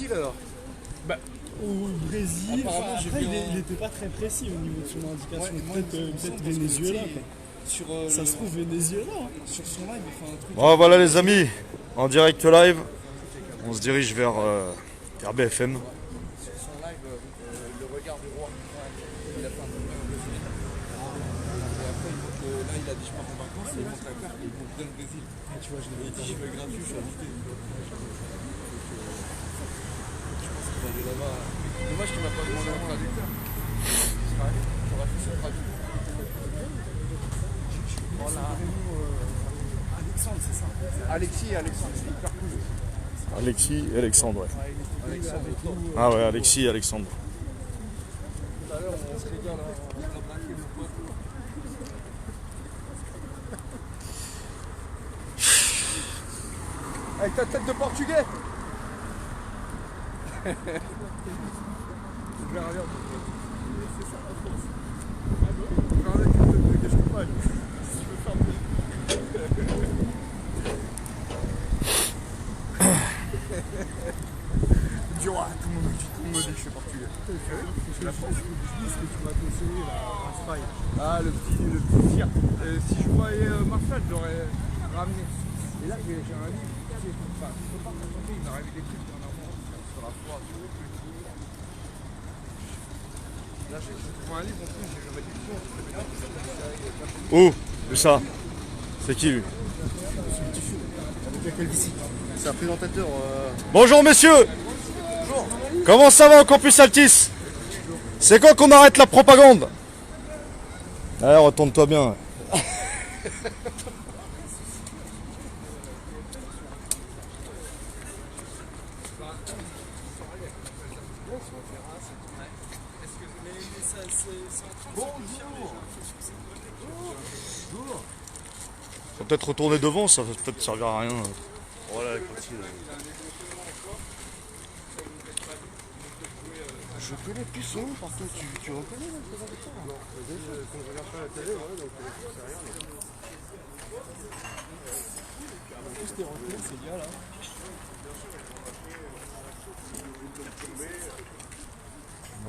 Alors. Bah, au Brésil, Apparemment, après, il était pas très précis au niveau de son indication. Ouais, Peut-être Venezuela. Sur, Ça se trouve Venezuela. sur son live, il fait un truc. Bon voilà les amis, en direct live, on se dirige vers BFM. Sur son live, le regard du roi. Il a fait un truc brésilien. Et après, là, il a dit je pars en vacances, et il montre la carte, il montre bien le Brésil. Ah, tu vois, je l'ai Il dit je veux gratuit, je suis invité. Je pense qu'il va aller là-bas. Dommage qu'il m'a pas demandé un traducteur. Il serait allé, j'aurais fait son traducteur. Alexandre, c'est ça. Alexis et Alexandre, c'est hyper cool. Alexis et Alexandre, ouais. Alexandre, Ah ouais, Alexis et Alexandre. tout à l'heure, on se régale, on a braqué mon pote. Avec ta tête de portugais. Je vais rien. C'est ça la France. Je vais avec une tête de cache-compagne. Si je veux faire du roi, tout le monde dit que je suis portugais. C'est la France. Je dis ce que tu m'as conseillé là, à Spy. Ah, le petit tir. Si je voyais Marshall, je l'aurais ramené. Et là, j'ai un livre. Enfin, je peux pas me raconter, il m'est arrivé des trucs dernièrement sur la foi, sur les trucs. Là, j'ai trouvé un livre en plus, j'ai jamais lu le Où? Où ça? C'est qui lui? C'est un présentateur. Bonjour messieurs. Bonjour. Comment ça va au campus Altis? C'est quand qu'on arrête la propagande? Allez, retourne-toi bien. Faut peut-être retourner devant, ça va peut-être servir à rien. Voilà, Je connais plus son nom, par contre, tu reconnais le présentateur? Non, quand je regarde pas la télé, ouais, donc c'est rien. En plus, t'es rentré, ces gars là.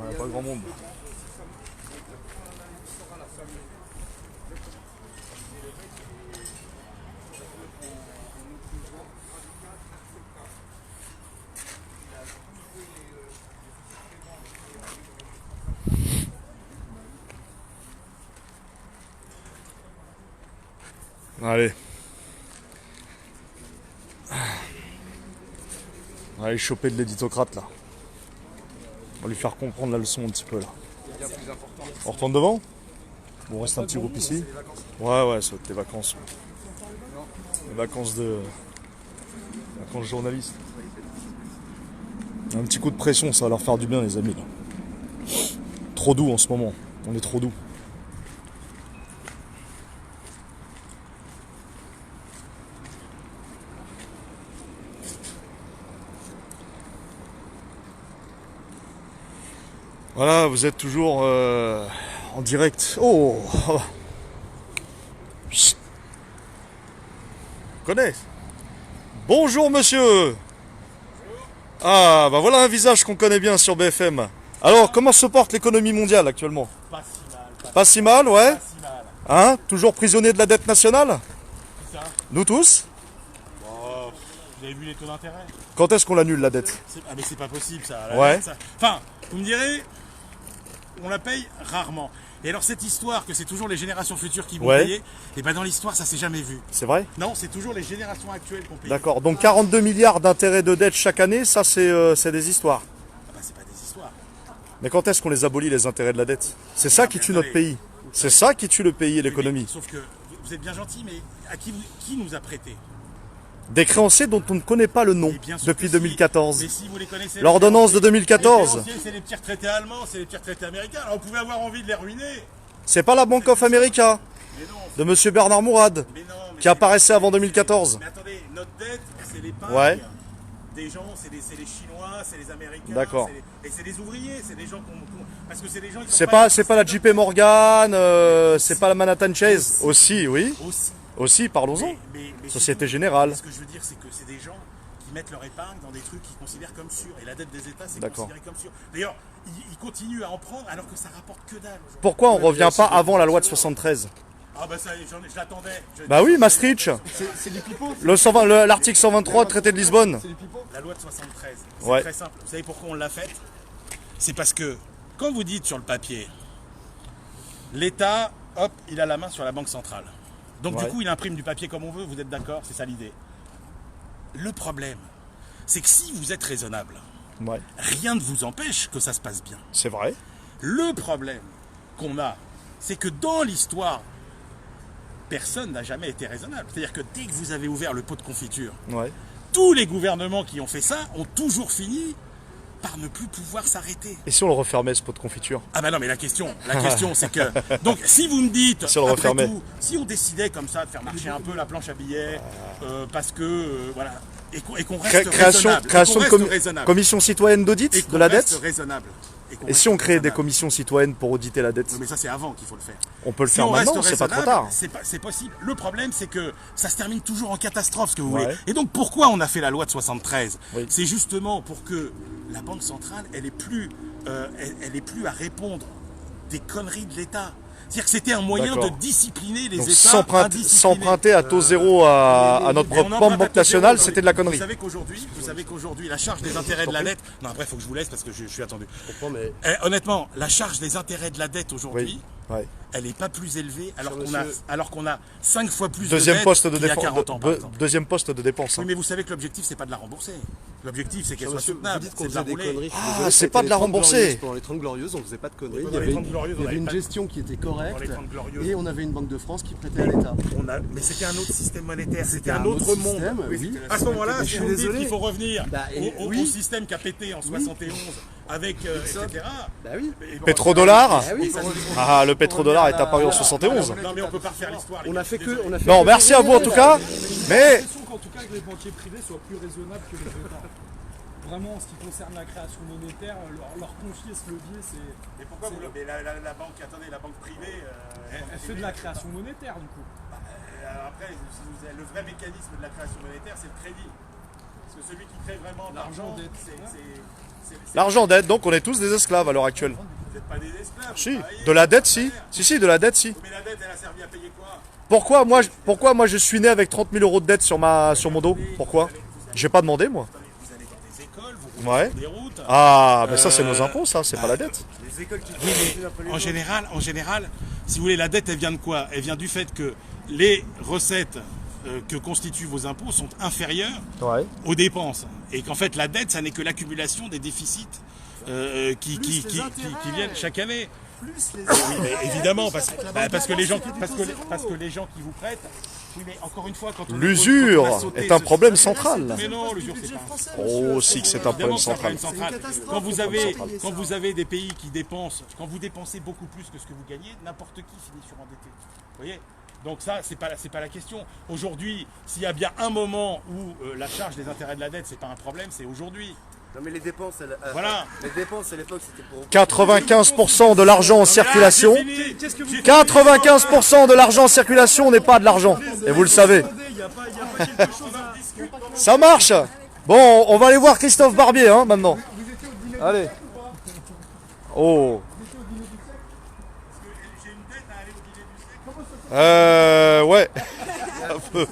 Ouais, pas grand monde. Allez. Allez choper de l'éditocrate là. On va lui faire comprendre la leçon un petit peu là. Il y a plus important. On retourne devant? Bon, on reste un petit groupe ici. Ouais, ça va être les vacances. Ouais. Les vacances de. Vacances journalistes. Un petit coup de pression, ça va leur faire du bien, les amis. Là. Trop doux en ce moment. On est trop doux. Voilà, vous êtes toujours en direct. Oh, Chut. Connais. Bonjour monsieur. Ah, bah voilà un visage qu'on connaît bien sur BFM. Alors, comment se porte l'économie mondiale actuellement? Pas si mal. Pas si mal, ouais. Pas si mal. Hein? Toujours prisonnier de la dette nationale? Ça. Nous tous? Oh, vous avez vu les taux d'intérêt? Quand est-ce qu'on l'annule la dette? Ah mais c'est pas possible ça. La Ouais. dette, ça. Enfin, vous me direz, on la paye rarement. Et alors cette histoire que c'est toujours les générations futures qui vont Ouais. payer, et ben dans l'histoire ça s'est jamais vu. C'est vrai? Non, c'est toujours les générations actuelles qui ont payé. D'accord. Donc 42 milliards d'intérêts de dette chaque année, ça c'est des histoires. Ah bah c'est pas des histoires. Mais quand est-ce qu'on les abolit les intérêts de la dette? C'est ça qui tue notre pays. C'est ça qui tue le pays et l'économie. Sauf que vous êtes bien gentil, mais à qui nous a prêté? Des créanciers dont on ne connaît pas le nom Et bien sûr depuis que si. 2014. Mais si vous les connaissez. L'ordonnance de les 2014. créanciers, c'est les petits retraités allemands, c'est les petits retraités américains. Alors on pouvait avoir envie de les ruiner. C'est pas la Bank of America Mais non. de monsieur Bernard Mourad Mais non. Mais qui apparaissait avant 2014. Mais attendez, notre dette, c'est les pailles Ouais. des gens, c'est les Chinois, c'est les Américains. D'accord. Et c'est des ouvriers, c'est des gens parce que c'est des gens. C'est pas la JP Morgan, c'est pas la Manhattan Chase. Aussi, oui. Aussi. Aussi, parlons-en. Mais Société surtout, Générale. Ce que je veux dire, c'est que c'est des gens qu'ils mettent leur épargne dans des trucs qu'ils considèrent comme sûrs. Et la dette des États, c'est D'accord. considéré comme sûr. D'ailleurs, ils continuent à en prendre alors que ça rapporte que dalle. Pourquoi on revient pas avant la loi de 73? Ah bah ça, je l'attendais. Bah oui, Maastricht. C'est du pipeau. L'article 123, traité de Lisbonne. C'est du pipeau. La loi de 73, c'est Ouais. très simple. Vous savez pourquoi on l'a faite? C'est parce que quand vous dites sur le papier, l'État, hop, il a la main sur la banque centrale. Donc Ouais. du coup, il imprime du papier comme on veut, vous êtes d'accord? C'est ça l'idée. Le problème, c'est que si vous êtes raisonnable, Ouais, rien ne vous empêche que ça se passe bien. c'est vrai. Le problème qu'on a, c'est que dans l'histoire, personne n'a jamais été raisonnable. C'est-à-dire que dès que vous avez ouvert le pot de confiture, Ouais. tous les gouvernements qui ont fait ça ont toujours fini par ne plus pouvoir s'arrêter. Et si on le refermait, ce pot de confiture? Ah bah non, mais la question c'est que... Donc si vous me dites, Si on le après refermait. tout, si on décidait comme ça de faire marcher un peu la planche à billets, parce que, voilà, et qu'on reste raisonnable, Création et de qu'on reste raisonnable, commission citoyenne et d'audit qu'on de la reste dette. raisonnable, qu'on Et reste si on créait des raisonnable. commissions citoyennes pour auditer la dette? Oui, mais ça c'est avant qu'il faut le faire. On peut le Si faire on maintenant, reste c'est pas trop raisonnable, tard. c'est possible. Le problème, c'est que ça se termine toujours en catastrophe, ce que vous Ouais. voulez. Et donc, pourquoi on a fait la loi de 73 Oui. C'est justement pour que la Banque centrale, elle est plus à répondre des conneries de l'État. C'est-à-dire que c'était un moyen de D'accord. discipliner les Donc États indisciplinés. s'emprunter à taux zéro à notre Et on propre emprunte à banque taux zéro nationale, aujourd'hui. c'était de la connerie. Vous savez qu'aujourd'hui, la charge des intérêts de la dette... Non, après, il faut que je vous laisse parce que je suis attendu. comprends, mais Honnêtement, la charge des intérêts de la dette aujourd'hui... Oui. Ouais. Elle n'est pas plus élevée Monsieur- alors qu'on a 5 fois plus Deuxième de dettes poste de qu'il y a défense. 40 ans, par exemple. Deuxième poste de dépense. Oui, hein. mais vous savez que l'objectif, c'est pas de la rembourser. L'objectif, c'est qu'elle soit monsieur, vous soutenable, dites qu'on c'est de la faisait des rouler. conneries. je suis Ah, désolé, c'est c'était pas de les la 30 rembourser. Glorieuses. Pendant les 30 Glorieuses, on faisait pas de conneries. Pendant les 30 Glorieuses, il y on avait une avait pas- gestion qui était correcte Pendant les 30 Glorieuses. et on avait une banque de France qui prêtait à l'État. Mais c'était un autre système monétaire, c'était un un autre autre monde. système, oui. À ce moment-là, Mais si je suis vous me dites désolé. qu'il faut revenir Bah, au oui. système qui a pété en 71 avec etc. Bah oui. Et bon, Pétrodollar. Ah oui. Ah, le pétrodollar est apparu en 71. Non, mais on peut pas refaire l'histoire. les On gars, a fait je que. suis désolé. On a fait Non, que merci à vous en tout cas. Mais l'impression qu'en tout cas que les banquiers privés soient plus raisonnables que les États. Vraiment, en ce qui concerne la création monétaire, leur confier ce levier, c'est. Mais pourquoi vous mais la banque, attendez, la banque privée... Elle fait de la création monétaire du coup. Après, si vous avez le vrai mécanisme de la création monétaire, c'est le crédit. Parce que celui qui crée vraiment de l'argent, L'argent dette. c'est... l'argent dette, donc on est tous des esclaves à l'heure actuelle. Vous n'êtes pas des esclaves. Si, vous travaillez, de la vous dette, travaillez. si, de la dette, si. Mais la dette, elle a servi à payer quoi? Pourquoi moi je suis né avec 30 000 euros de dette sur mon dos? Pourquoi? J'ai pas demandé moi. Vous allez dans des écoles, vous Ouais. roulez sur des routes. Ah, mais ça c'est nos impôts, ça, c'est pas la dette. Les écoles qui Oui, mais en général, si vous voulez, la dette, elle vient de quoi? Elle vient du fait que les recettes que constituent vos impôts sont inférieures Ouais. aux dépenses. Et qu'en fait, la dette, ça n'est que l'accumulation des déficits qui viennent chaque année. Oui, mais évidemment, parce que les gens qui vous prêtent. Oui, mais encore une fois, quand on L'usure quand on a sauté est un ce problème système- central. Mais non, l'usure, c'est pas. Oh, si que c'est un problème Évidemment que c'est un central. problème central. Quand vous avez des pays qui dépensent, quand vous dépensez beaucoup plus que ce que vous gagnez, n'importe qui finit surendetté. Vous voyez? Donc ça, c'est pas la question. Aujourd'hui, s'il y a bien un moment où la charge des intérêts de la dette, c'est pas un problème, c'est aujourd'hui. Non mais les dépenses, Voilà. les dépenses à l'époque c'était pour... 95% de l'argent en circulation. Ah, c'est fini. Qu'est-ce que vous 95% de l'argent en circulation n'est pas de l'argent. Et vous le savez. il n'y a pas quelque chose à. Ça marche. Bon, on va aller voir Christophe Barbier hein, maintenant. Allez. Oh. J'ai une dette à aller au dîner du siècle. Ouais. Un peu.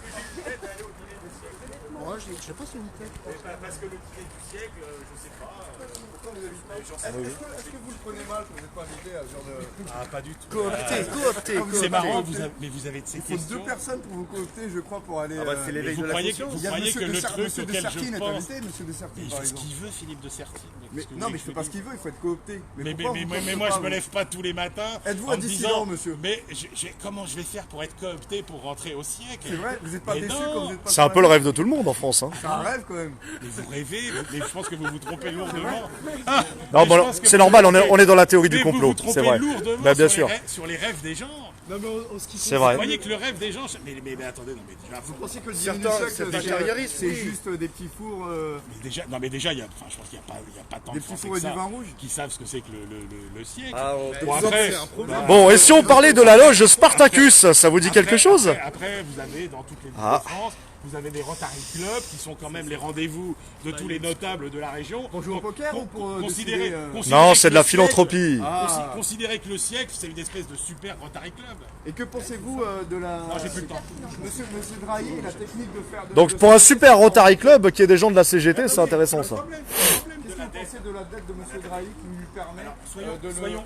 Moi, je sais pas si on Parce que le dîner du siècle, je sais pas. Est-ce que vous le prenez mal quand vous n'êtes pas invité à ce genre de... Ah, pas du tout. Coopté. C'est marrant, mais vous avez de ces Il faut deux questions. personnes pour vous coopter, je crois, pour aller... Ah bah c'est Mais l'éveil vous de la croyez conscience. Il y a que monsieur le truc monsieur de auquel Sertine je est pense... invité, monsieur de Sertine, Il par fait ce exemple. qu'il veut, Philippe de Sertine. Mais, non, mais il fait pas ce qu'il veut, il faut être coopté. Mais pourquoi vous cooptez moi, pas, je me vous lève pas tous les matins. Êtes-vous en un me dissident, disant, monsieur? Mais comment je vais faire pour être coopté pour rentrer au siècle? C'est vrai, vous n'êtes pas Mais déçu non. quand vous n'êtes pas... C'est un peu le rêve de tout le monde en France. Hein. C'est un rêve quand même. Mais vous rêvez, mais je pense que vous vous trompez lourdement. Non, Mais bon, je pense que c'est vous normal, vous on est trompez- dans la théorie du mais vous complot. vous trompez C'est vrai. lourdement Bah, bien sur sûr. sur les rêves des gens. Non, mais en ce qui C'est Vous vrai. voyez que le rêve des gens... Mais attendez, non, mais déjà... Vous pensez que le dîner du Certains, siècle, certains carriéristes, c'est oui. juste des petits fours... Mais déjà, il y a, enfin, je pense qu'il n'y a pas tant Des de petits Français fours et que du ça vin rouge. qui savent ce que c'est que le siècle. Ah, Bon, après, Bon, et si on parlait de la loge Spartacus, ça vous dit quelque chose? Après, vous avez dans toutes les villes Ah. de France, vous avez des Rotary Club qui sont quand même les rendez-vous de tous les notables de la région. Pour jouer au poker ou pour considérer, décider, Non, que c'est de la le siècle- philanthropie. Considérez que le siècle, c'est une espèce de super Rotary Club. Et que pensez-vous de la... Non, j'ai plus le temps. Monsieur Drahi, la technique de faire... Donc pour un super Rotary Club qui est des gens de la CGT, c'est intéressant ça. Le problème de Qu'est-ce la que vous dette, pensez de la dette de monsieur Drahi qui lui permet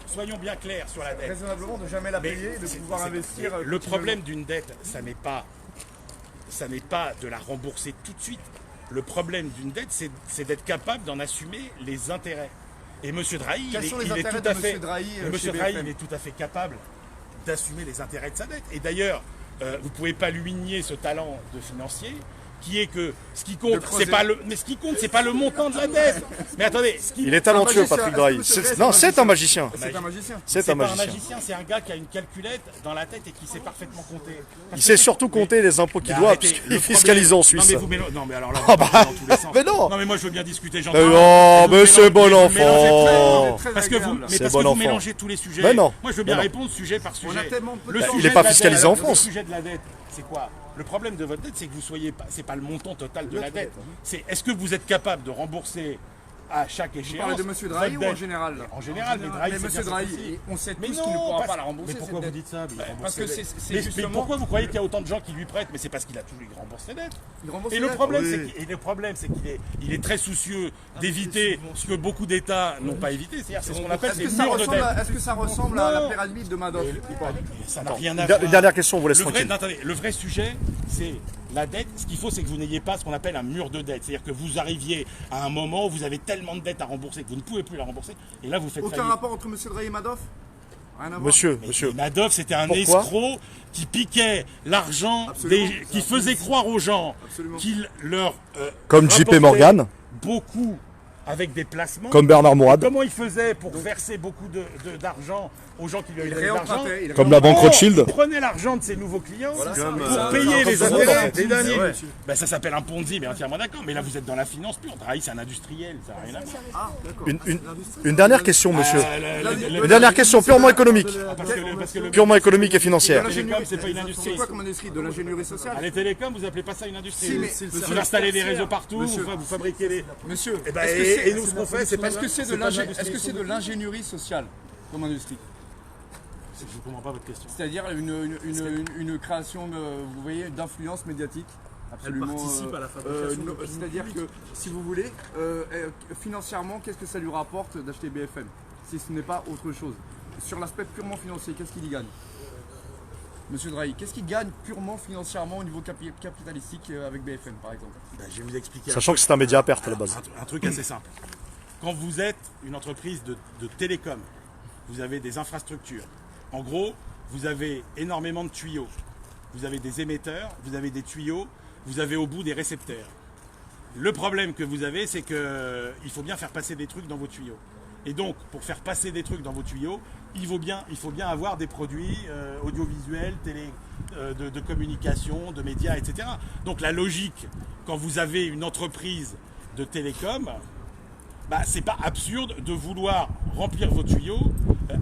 soyons bien clairs sur la dette. raisonnablement de jamais la Mais payer et de c'est- pouvoir c'est- investir... Le problème d'une dette, ça n'est pas de la rembourser tout de suite. Le problème d'une dette, c'est d'être capable d'en assumer les intérêts. Et M. Drahi, Quels sont les il est intérêts tout à de fait, M. Drahi, et chez M. Drahi, BFM? il est tout à fait capable d'assumer les intérêts de sa dette. Et d'ailleurs, vous ne pouvez pas lui nier ce talent de financier, qui est que ce qui compte, creuser. c'est pas le montant de la dette. Mais attendez, Il est talentueux, magicien. Patrick Est-ce Drahi. que c'est vrai, Non, c'est un c'est un magicien. C'est un magicien. C'est c'est un pas un magicien. magicien, c'est un gars qui a une calculette dans la tête et qui sait parfaitement compter. Il sait surtout compter les impôts qu'il doit, Arrêtez, puisqu'il le est fiscalisé en problème- Suisse. Non mais alors là, Ah vous bah, partez dans tous les sens. mais non. Non mais moi je veux bien discuter, j'entends. Oh, mais c'est bon vous enfant. mélangez Très Parce que vous, agréable. mais C'est parce bon que vous enfant. mélangez tous les sujets. Mais non. Moi je veux bien Mais non. répondre sujet par sujet. On a tellement peu de Le temps. sujet Il est pas de la fiscalisé dette, en France. Le sujet de la dette, c'est quoi? Le problème de votre dette, c'est que vous soyez pas, c'est pas le montant total de la dette. C'est est-ce que vous êtes capable de rembourser à chaque échéance? Vous parlez de monsieur Drahi ou en général là? En général, mais Drahi, Mais c'est monsieur bien Drahi, ça aussi. on sait Mais tous non, qu'il ne pourra parce- pas la rembourser. Mais pourquoi cette vous dette. dites ça? Mais il rembourse Parce que ses c'est dettes. c'est Mais justement... pourquoi vous croyez qu'il y a autant de gens qui lui prêtent? Mais c'est parce qu'il a toujours rembourse ses dettes. Il rembourse Et ses le dettes. problème, Oui. c'est qu'il est très soucieux d'éviter ce que beaucoup d'États n'ont pas évité. C'est-à-dire, c'est ce qu'on appelle Est-ce ces que ça murs de ressemble dette. Est-ce que ça ressemble à la Non. pyramide de Madoff? Ça n'a rien à voir. Une dernière question, on vous laisse Le vrai, tranquille. non, attendez, le vrai sujet, c'est la dette. Ce qu'il faut, c'est que vous n'ayez pas ce qu'on appelle un mur de dette. C'est-à-dire que vous arriviez à un moment où vous avez tellement de dettes à rembourser que vous ne pouvez plus la rembourser. Et là, vous faites Aucun faillite. rapport entre monsieur Drahi et Madoff? Rien à voir. Monsieur, Mais monsieur. Madoff, c'était un Pourquoi escroc qui piquait l'argent, Absolument. qui faisait croire aux gens Absolument. qu'il leur Comme JP rapportait Morgan, beaucoup avec des placements. comme Bernard Mourad, Comment il faisait pour verser beaucoup d'argent aux gens qui lui Il avaient donné de l'argent? réempruntait. comme la banque Non, Rothschild. il prenait l'argent de ses nouveaux clients pour Comme, payer les comme intérêts Ponzi, des derniers. ouais. Ben, ça s'appelle un Ponzi, mais entièrement d'accord. Mais là, vous êtes dans la finance pure. Drahi, c'est un industriel, ça n'a rien à voir. Ah, d'accord. Une dernière question, monsieur. Le- Une dernière question purement économique. parce que le Purement économique et financière. les télécoms, c'est pas une C'est industrie. quoi comme industrie? De l'ingénierie sociale? Ah, les télécoms, vous appelez pas ça une industrie. Si, mais- Vous installez des réseaux partout, Monsieur. vous fabriquez des. Monsieur, Et, ben, est-ce que c'est- et nous, ce qu'on fait, c'est pas. est-ce que c'est de pas l'ingé- de l'ingénierie sociale comme industrie? Je ne comprends pas votre question. C'est-à-dire une création, vous voyez, d'influence médiatique. Absolument. participe à la fabrication no- d'opinion C'est-à-dire que, si vous voulez, financièrement, qu'est-ce que ça lui rapporte d'acheter BFM, si ce n'est pas autre chose? Sur l'aspect purement financier, qu'est-ce qu'il y gagne? Monsieur Drahi, qu'est-ce qu'il gagne purement financièrement au niveau capitalistique avec BFM, par exemple? Ben, je vais vous expliquer. Sachant que c'est un média à perte à la base. Un truc assez simple. Quand vous êtes une entreprise de télécom, vous avez des infrastructures. En gros, vous avez énormément de tuyaux. Vous avez des émetteurs, vous avez des tuyaux, vous avez au bout des récepteurs. Le problème que vous avez, c'est que il faut bien faire passer des trucs dans vos tuyaux. Et donc, pour faire passer des trucs dans vos tuyaux, il faut bien avoir des produits audiovisuels, de communication, de médias, etc. Donc la logique, quand vous avez une entreprise de télécom, bah, c'est pas absurde de vouloir remplir vos tuyaux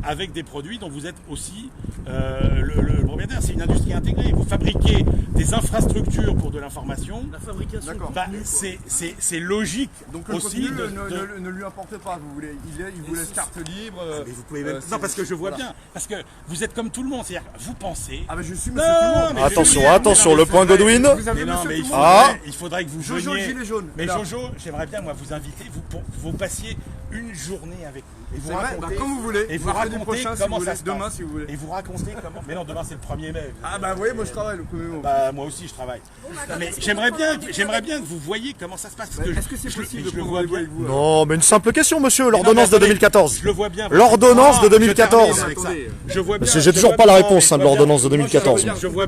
avec des produits dont vous êtes aussi le propriétaire. C'est une industrie intégrée. Vous fabriquez des infrastructures pour de l'information. La fabrication. D'accord. Bah, c'est logique Donc le aussi contenu de- ne lui importe pas, vous voulez. Il vous laisse carte libre. Mais vous pouvez même... c'est- non, parce que je vois voilà. bien. Parce que vous êtes comme tout le monde. C'est-à-dire, vous pensez. Ah, mais je suis Non, monsieur tout le monde. mais Attention, je vais- attention, mais le c'est point vrai. Godwin. Vous avez Mais non, monsieur mais tout il le faudrait, monde. Ah. il faudrait que vous Jojo, veniez. le gilet jaune. Mais Là. Jojo, j'aimerais bien moi vous inviter, vous passiez une journée avec nous. Et vous C'est vrai, racontez, bah, comme vous voulez. et vous Mercredi racontez prochain, si comment vous ça voulez. se Demain, passe. si vous voulez. Et vous racontez comment. Mais non, demain c'est le 1er mai. Ah bah vous voyez, moi je travaille le 1er mai. Bah, moi aussi je travaille. Mais j'aimerais bien que vous voyez comment ça se passe. Parce que Est-ce que c'est je- possible je de le prendre vois rendez-vous bien. avec vous? Non, mais une simple question, monsieur. Mais non, L'ordonnance mais de attendez, 2014. Je le vois bien. L'ordonnance de je 2014. termine avec ça. Je vois bien. J'ai je toujours vois pas la bien, réponse, mais hein, de je vois l'ordonnance de bien. 2014. Je vois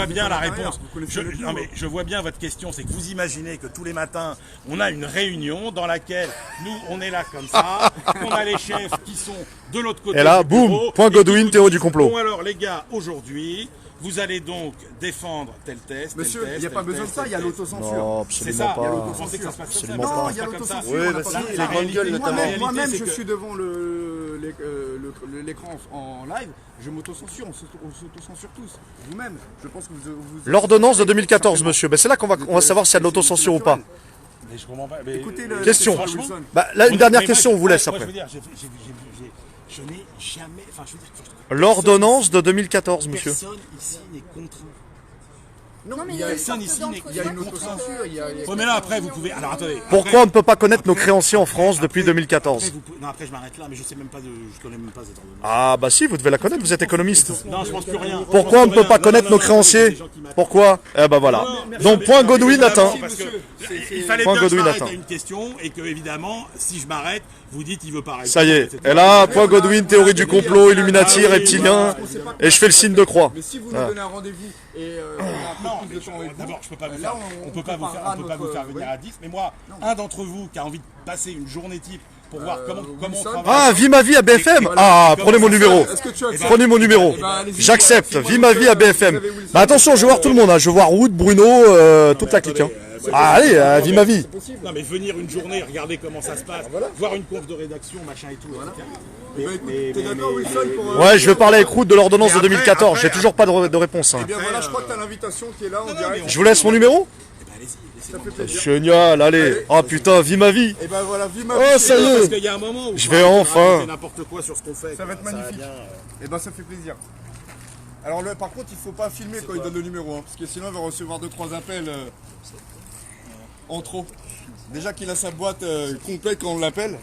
bien la réponse. Vous connaissez le Non, mais je vois bien votre question, c'est que vous imaginez que tous les matins, on a une réunion dans laquelle nous, on est là comme ça, on a les chefs qui sont de l'autre côté. Et là, du boum, bureau, point et qui Godwin, nous théorie disent, du complot. Bon alors les gars, aujourd'hui, vous allez donc défendre tel test. Monsieur, tel il test, n'y a pas tel besoin de test, ça, il y a tel test. l'autocensure. Non, C'est absolument ça, pas. vous pensez que ça se passe comme ça? Absolument mais pas. ça se passe Il y a comme ça. l'autocensure. Oui, on a bah pas si, besoin de les ça. grandes gueules La notamment. réalité, Moi-même, c'est je que- suis devant l'écran en live, je m'auto-censure, on s'auto-censure tous. Vous-même, je pense que vous... L'ordonnance de 2014, monsieur. Ben, c'est là qu'on va savoir s'il y a de l'autocensure ou pas. Mais je comprends pas. Mais, Écoutez le... Question. Franchement, Wilson. Bah, là, une dernière mais question, on vous laisse moi, après. je veux dire, je n'ai jamais. Enfin, je veux dire, L'ordonnance de 2014, monsieur. personne ici n'est contraint. Non, mais il y a, Personne ici n'est il y a une contraint. autocensure, il y a... Ouais, mais là, après, vous pouvez. Alors, attendez. Pourquoi on ne peut pas connaître nos créanciers en France depuis Après, 2014? non, après, je m'arrête là, mais je sais même pas je connais même pas cette ordonnance. Ah bah si, vous devez la connaître, vous êtes économiste. Non, je pense plus rien. Pourquoi on ne peut pas connaître nos créanciers? Pourquoi? Eh ben voilà. Donc point Godwin atteint. Parce que il fallait Point bien que je Godwin m'arrête atteint. à une question et que, évidemment, si je m'arrête, vous dites il veut pas répondre. Ça y est. etc. Et là, point Godwin, théorie du complot, Illuminati, reptilien. Et je fais le signe de croix. Mais si vous nous Ah. donnez un rendez-vous et on a un Non, peu mais plus de temps avec vous, d'abord, je peux pas vous là, faire, on peut pas vous faire, on peut pas vous faire venir notre- à 10. Mais moi, un d'entre vous qui a envie de passer une journée type pour voir comment on Wilson. travaille. Ah, vie ma vie à BFM. Ah, prenez mon numéro. Est-ce que tu acceptes? Prenez mon numéro. Eh ben, allez-y. J'accepte. Vie ma vie à BFM. Bah attention, je veux voir tout le monde. Hein. Je veux voir Wood, Bruno, toute la clique. Hein. Ah, allez, vie ma vie. Non, mais venir une journée, regarder comment ça se passe, voir une conf de rédaction, machin et tout, etc. T'es d'accord, Wilson, pour... Ouais, je veux parler avec Wood de l'ordonnance de Mais après, 2014. J'ai après, toujours pas de réponse. Hein. Eh bien voilà, je crois que t'as l'invitation qui est là en direct. Je vous laisse mon numéro. Allez-y, Ça fait plaisir. Génial, allez. Oh putain, vie ma vie. Et ben voilà, vie ma Oh, vie. ça y Parce est. qu'il y a un moment où Je faut vais arrêter de enfin. raconter n'importe quoi sur ce qu'on fait. Ça va être magnifique. Et ben ça fait plaisir. Alors par contre, il faut pas filmer quand il donne le numéro, hein, parce que sinon il va recevoir 2-3 appels en trop. Déjà qu'il a sa boîte complète quand on l'appelle.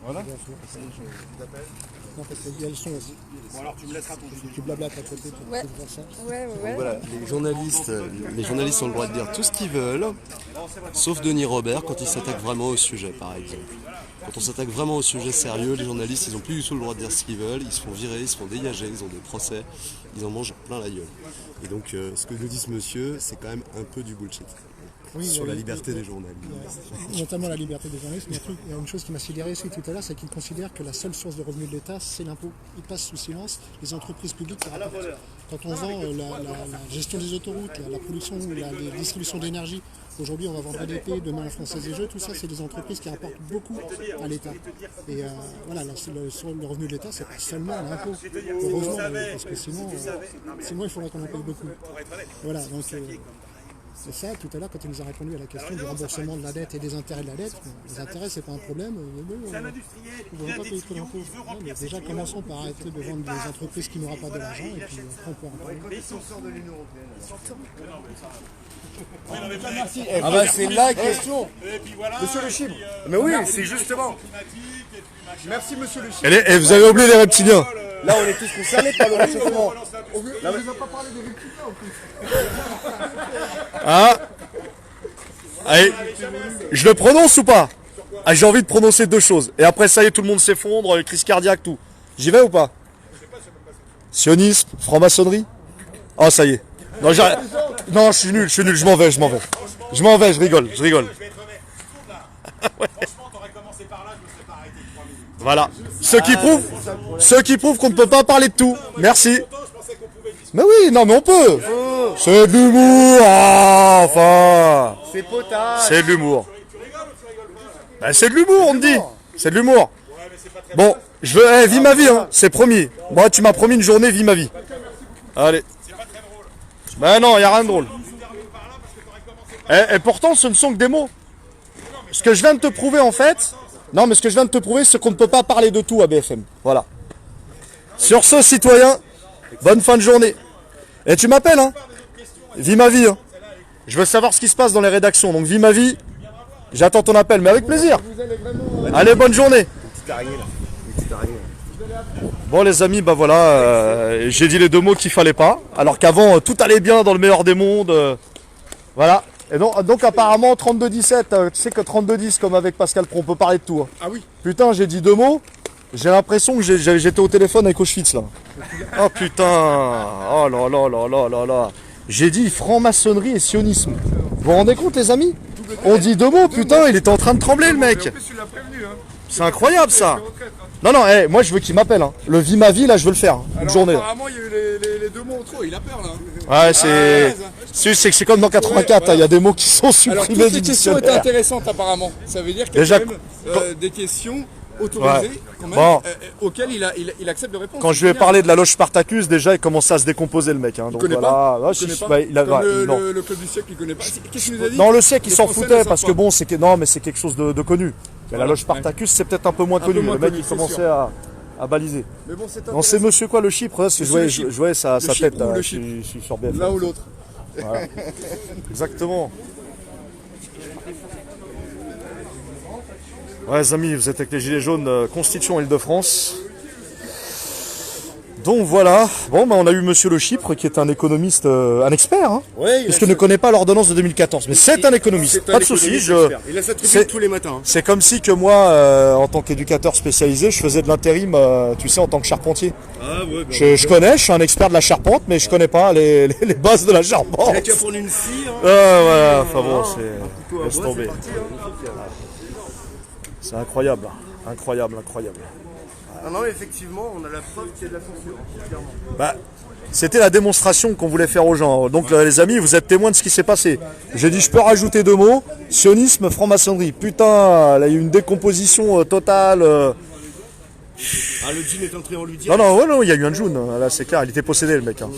Voilà. Non, parce qu'il y a le son aussi. Bon, alors tu me laisseras ton numéro. Tu blablates à côté pour Ouais. voir ça. Ouais. Voilà, les journalistes ont le droit de dire tout ce qu'ils veulent, sauf Denis Robert quand il s'attaque vraiment au sujet, par exemple. Quand on s'attaque vraiment au sujet sérieux, les journalistes, ils n'ont plus du tout le droit de dire ce qu'ils veulent, ils se font virer, ils se font dégager, ils ont des procès, ils en mangent plein la gueule. Et donc, ce que nous dit ce monsieur, c'est quand même un peu du bullshit. Oui, Sur oui, la oui. liberté des journalistes. Notamment la liberté des journalistes. Mais il y a une chose qui m'a sidéré aussi tout à l'heure, c'est qu'il considère que la seule source de revenus de l'État, c'est l'impôt. Il passe sous silence les entreprises publiques. Ça rapporte. Quand on vend la gestion des autoroutes, la production ou la distribution d'énergie, aujourd'hui on va vendre ADP, demain la Française des Jeux, tout ça c'est des entreprises qui rapportent beaucoup à l'État. Et voilà, le revenu de l'État, c'est pas seulement l'impôt. Heureusement, parce que sinon il faudrait qu'on en paye beaucoup. Voilà, donc c'est ça, tout à l'heure, quand il nous a répondu à la question du remboursement de la dette et des intérêts de la dette, les intérêts, c'est pas un problème, mais bon, on ne va pas payer trop d'impôts. Ouais, mais déjà, commençons par arrêter de vendre des entreprises qui n'auront pas de l'argent, et puis après, on peut en parler. Ah bah c'est la question. Et puis voilà. Monsieur le Chibre. Mais oui, c'est justement. Merci monsieur le Chibre. Et vous avez oublié les reptiliens. Là on est tous concernés par le réchauffement. On ne nous a pas parlé des républicains en plus. Ah. Allez, je le prononce ou pas? Ah, j'ai envie de prononcer deux choses. Et après, ça y est, tout le monde s'effondre, crise cardiaque, tout. J'y vais ou pas? Sionisme, franc-maçonnerie? Oh, ça y est. Non, non, je suis nul, je m'en vais. Je rigole. Je vais être honnête. Franchement, t'aurais commencé par là, je me serais pas arrêté 3 minutes. Voilà. Ceux qui prouvent qu'on ne peut pas parler de tout. Merci. Pourtant, je pensais qu'on pouvait discuter. Mais oui, non, mais on peut. C'est de l'humour. Ah, enfin. C'est potage. C'est de l'humour. Ben, c'est de l'humour, on me dit. C'est de l'humour. Bon, je veux, vis ma vie, hein. C'est promis. Moi, tu m'as promis une journée, vis ma vie. Allez. Ben non, il n'y a rien de drôle. Et pourtant, ce ne sont que des mots. Ce que je viens de te prouver, en fait. Non, mais ce que je viens de te prouver, c'est qu'on ne peut pas parler de tout à BFM. Voilà. Sur ce, citoyen, bonne fin de journée. Et tu m'appelles, hein. Vis ma vie, hein. Je veux savoir ce qui se passe dans les rédactions. Donc, vis ma vie. J'attends ton appel, mais avec plaisir. Allez, bonne journée. Bon les amis, bah voilà, j'ai dit les deux mots qu'il fallait pas. Alors qu'avant, tout allait bien dans le meilleur des mondes. Voilà. Et donc apparemment 32-17, tu sais que 32-10 comme avec Pascal Pro, on peut parler de tout. Hein. Ah oui. Putain, j'ai dit deux mots. J'ai l'impression que j'étais au téléphone avec Auschwitz là. Oh putain. Oh là là là là là là. J'ai dit franc-maçonnerie et sionisme. Vous vous rendez compte les amis? On dit deux mots, putain, il était en train de trembler le mec. En plus tu l'as prévenu hein. C'est incroyable ça. Non, non, moi je veux qu'il m'appelle. Hein. Le vie ma vie, là, je veux le faire. Une journée. Apparemment, il y a eu les deux mots en trop. Il a peur là. Ouais, c'est comme dans 84. Il y a des mots qui sont Alors, supprimés toutes du ces questions étaient dictionnaire. intéressantes apparemment. Ça veut dire qu'il y a Déjà, quand même des questions autorisées quand même, Bon. auxquelles il accepte de répondre. Quand je lui ai parlé de la loge Spartacus, déjà, il commençait à se décomposer le mec. Hein. Donc connaît voilà. pas Ah, Il si, connaît si, pas bah, il a, Comme ouais, non. le club du siècle, il connaît pas. Qu'est-ce qu'il nous a dit? Non, le sait qu'il Les s'en Français ne foutait savent parce pas. que bon, non, mais c'est quelque chose de connu. Mais la Voilà, loge Spartacus, c'est peut-être un peu moins peu connu. moins Le mec, connu, il c'est commençait sûr. à baliser. Mais bon, c'est Non, c'est monsieur quoi, le Chypre? Parce que je Monsieur voyais, le je voyais sa Chypre tête ou là. le Je Chypre suis sur BFM. l'un ou l'autre. Exactement. Ouais, les amis, vous êtes avec les Gilets jaunes Constitution Île-de-France. Donc voilà, bon, bah, on a eu monsieur le Chypre qui est un économiste, un expert, hein, Oui, puisque ne connaît pas l'ordonnance de 2014. Mais c'est un économiste, pas de souci. Il a sa tribune c'est- tous les matins. C'est comme si que moi, en tant qu'éducateur spécialisé, je faisais de l'intérim, tu sais, en tant que charpentier. Ah ouais, Je connais, je suis un expert de la charpente, mais je connais pas les bases de la charpente. Il a qu'à prendre une scie. Hein. Voilà, enfin bon, Couteau à laisse bois, tomber. c'est parti, hein. C'est incroyable, incroyable, incroyable. Ah non, effectivement, on a la preuve qu'il y a de la censure, clairement. Bah, c'était la démonstration qu'on voulait faire aux gens. Donc les amis, vous êtes témoins de ce qui s'est passé. J'ai dit, je peux rajouter 2 mots. Sionisme, franc-maçonnerie. Putain, là, il y a eu une décomposition totale. Ah, le djinn est entré en lui dire. Non, non, ouais, non, il y a eu un June. Là, c'est clair, il était possédé, le mec. Hein.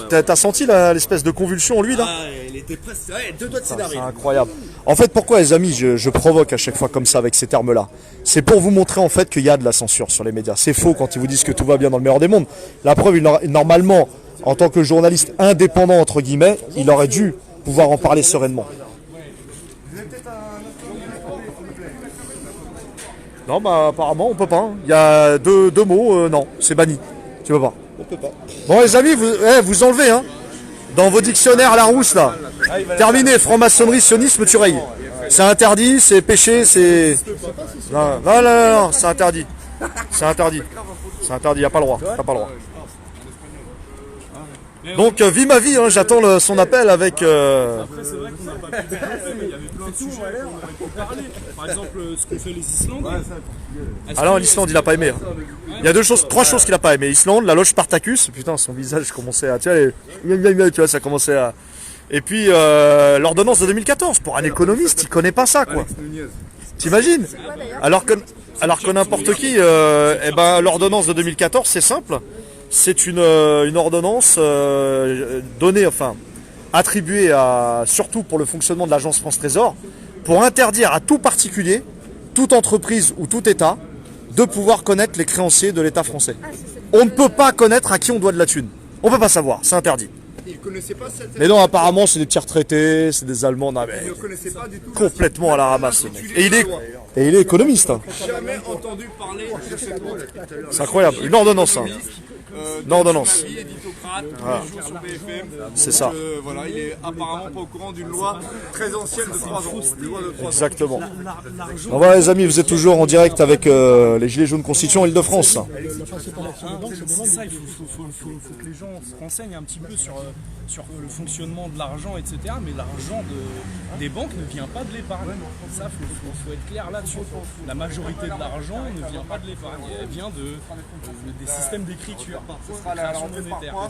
T'as senti l'espèce de convulsion en lui, là? Ah, il était presque. Ouais, 2 doigts de C'est s'énerver. incroyable. En fait, pourquoi, les amis, je provoque à chaque fois comme ça avec ces termes-là? C'est pour vous montrer en fait qu'il y a de la censure sur les médias. C'est faux quand ils vous disent que tout va bien dans le meilleur des mondes. La preuve, normalement, en tant que journaliste indépendant, entre guillemets, il aurait dû pouvoir en parler sereinement. Non, bah apparemment, on peut pas. Hein. Il y a deux mots, non, c'est banni. Tu peux pas. On peut pas. Bon, les amis, vous enlevez, hein. Dans vos dictionnaires Larousse, là. Terminé, franc-maçonnerie, sionisme, tu rayes. C'est interdit, c'est péché, c'est... Non, non, non, non, non, c'est interdit. C'est interdit. C'est interdit, y a pas le droit. T'as pas le droit. Donc, vie ma vie, hein, j'attends son appel avec... Après, c'est vrai qu'on n'a pas pu parler, mais il y avait plein de sujets qu'on aurait pu parler. Par exemple, ce qu'ont fait les Islandais. Ah non, l'Islande, il a pas aimé. Hein. Il y a 3 choses qu'il a pas aimé. Islande, la loge Spartacus. Putain, son visage commençait à... Tu vois, ça commençait à... Et puis, l'ordonnance de 2014. Pour un économiste, il connaît pas ça, quoi. T'imagines? Alors que n'importe qui... eh ben, l'ordonnance de 2014, c'est simple. C'est une ordonnance donnée, enfin, attribuée surtout pour le fonctionnement de l'agence France Trésor, pour interdire à tout particulier, toute entreprise ou tout État, de pouvoir connaître les créanciers de l'État français. On ne peut pas connaître à qui on doit de la thune. On peut pas savoir, c'est interdit. Il connaissait pas cette. Mais non, apparemment, c'est des petits retraités, c'est des Allemands, non, mais Il ne connaissait pas du tout. complètement à la ramasse, ce mec. Et il est économiste. Hein. Jamais entendu parler de cette loi. C'est incroyable. Une ordonnance. Hein. Une ordonnance. Il est éditocrate, tous les jours sur BFM. C'est ça. Voilà, il est apparemment pas au courant d'une loi très ancienne de 3 ans. Une loi de 3 ans. Exactement. Bon, voilà, les amis, vous êtes toujours en direct avec les Gilets jaunes Constitution Île-de-France. Le principal action des banques, c'est de C'est vendre ça, il faut que les gens se renseignent un petit peu sur le fonctionnement de l'argent, etc. Mais l'argent des banques ne vient pas de l'épargne. Ça, faut être clair là-dessus. La majorité de l'argent ne vient pas de l'épargne. Elle vient des systèmes d'écriture. Ce sera la Création rentrée par monétaire. points.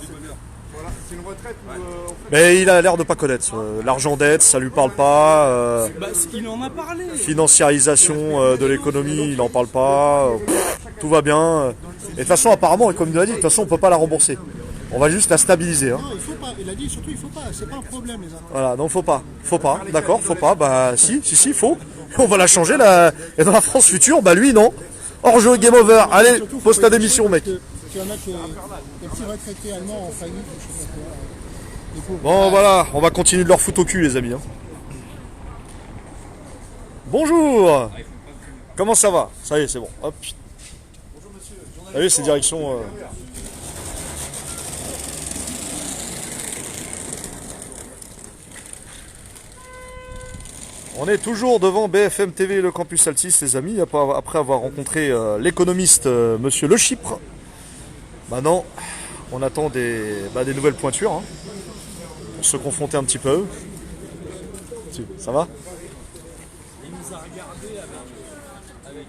Voilà, c'est une retraite où on fait Mais il a l'air de pas connaître. L'argent d'aide, ça lui parle pas. Bah, il en a parlé. Financiarisation de l'économie, il en parle pas. Tout va bien. Et de toute façon, apparemment, comme il l'a dit, de toute façon, on peut pas la rembourser. On va juste la stabiliser. Hein. Non, il faut pas. Il a dit surtout, il faut pas. C'est pas un problème, les enfants. Voilà, non, faut pas. D'accord, faut pas. Bah, si, faut. On va la changer là. Et dans la France future, bah lui, non. Hors jeu, game over. Allez, Surtout, pose faut ta éviter démission, mec. que tu vas mettre les petits retraités allemands en faillite. Je sais pas quoi. Les pauvres. Bon, voilà, on va continuer de leur foutre au cul, les amis. Hein. Bonjour. Comment ça va? Ça y est, c'est bon. Hop. Allez, c'est direction. On est toujours devant BFM TV et le campus Altis, les amis, après avoir rencontré l'économiste Monsieur Le Chypre. Maintenant, on attend des nouvelles pointures, hein, pour se confronter un petit peu. Ça va? les a regardés avec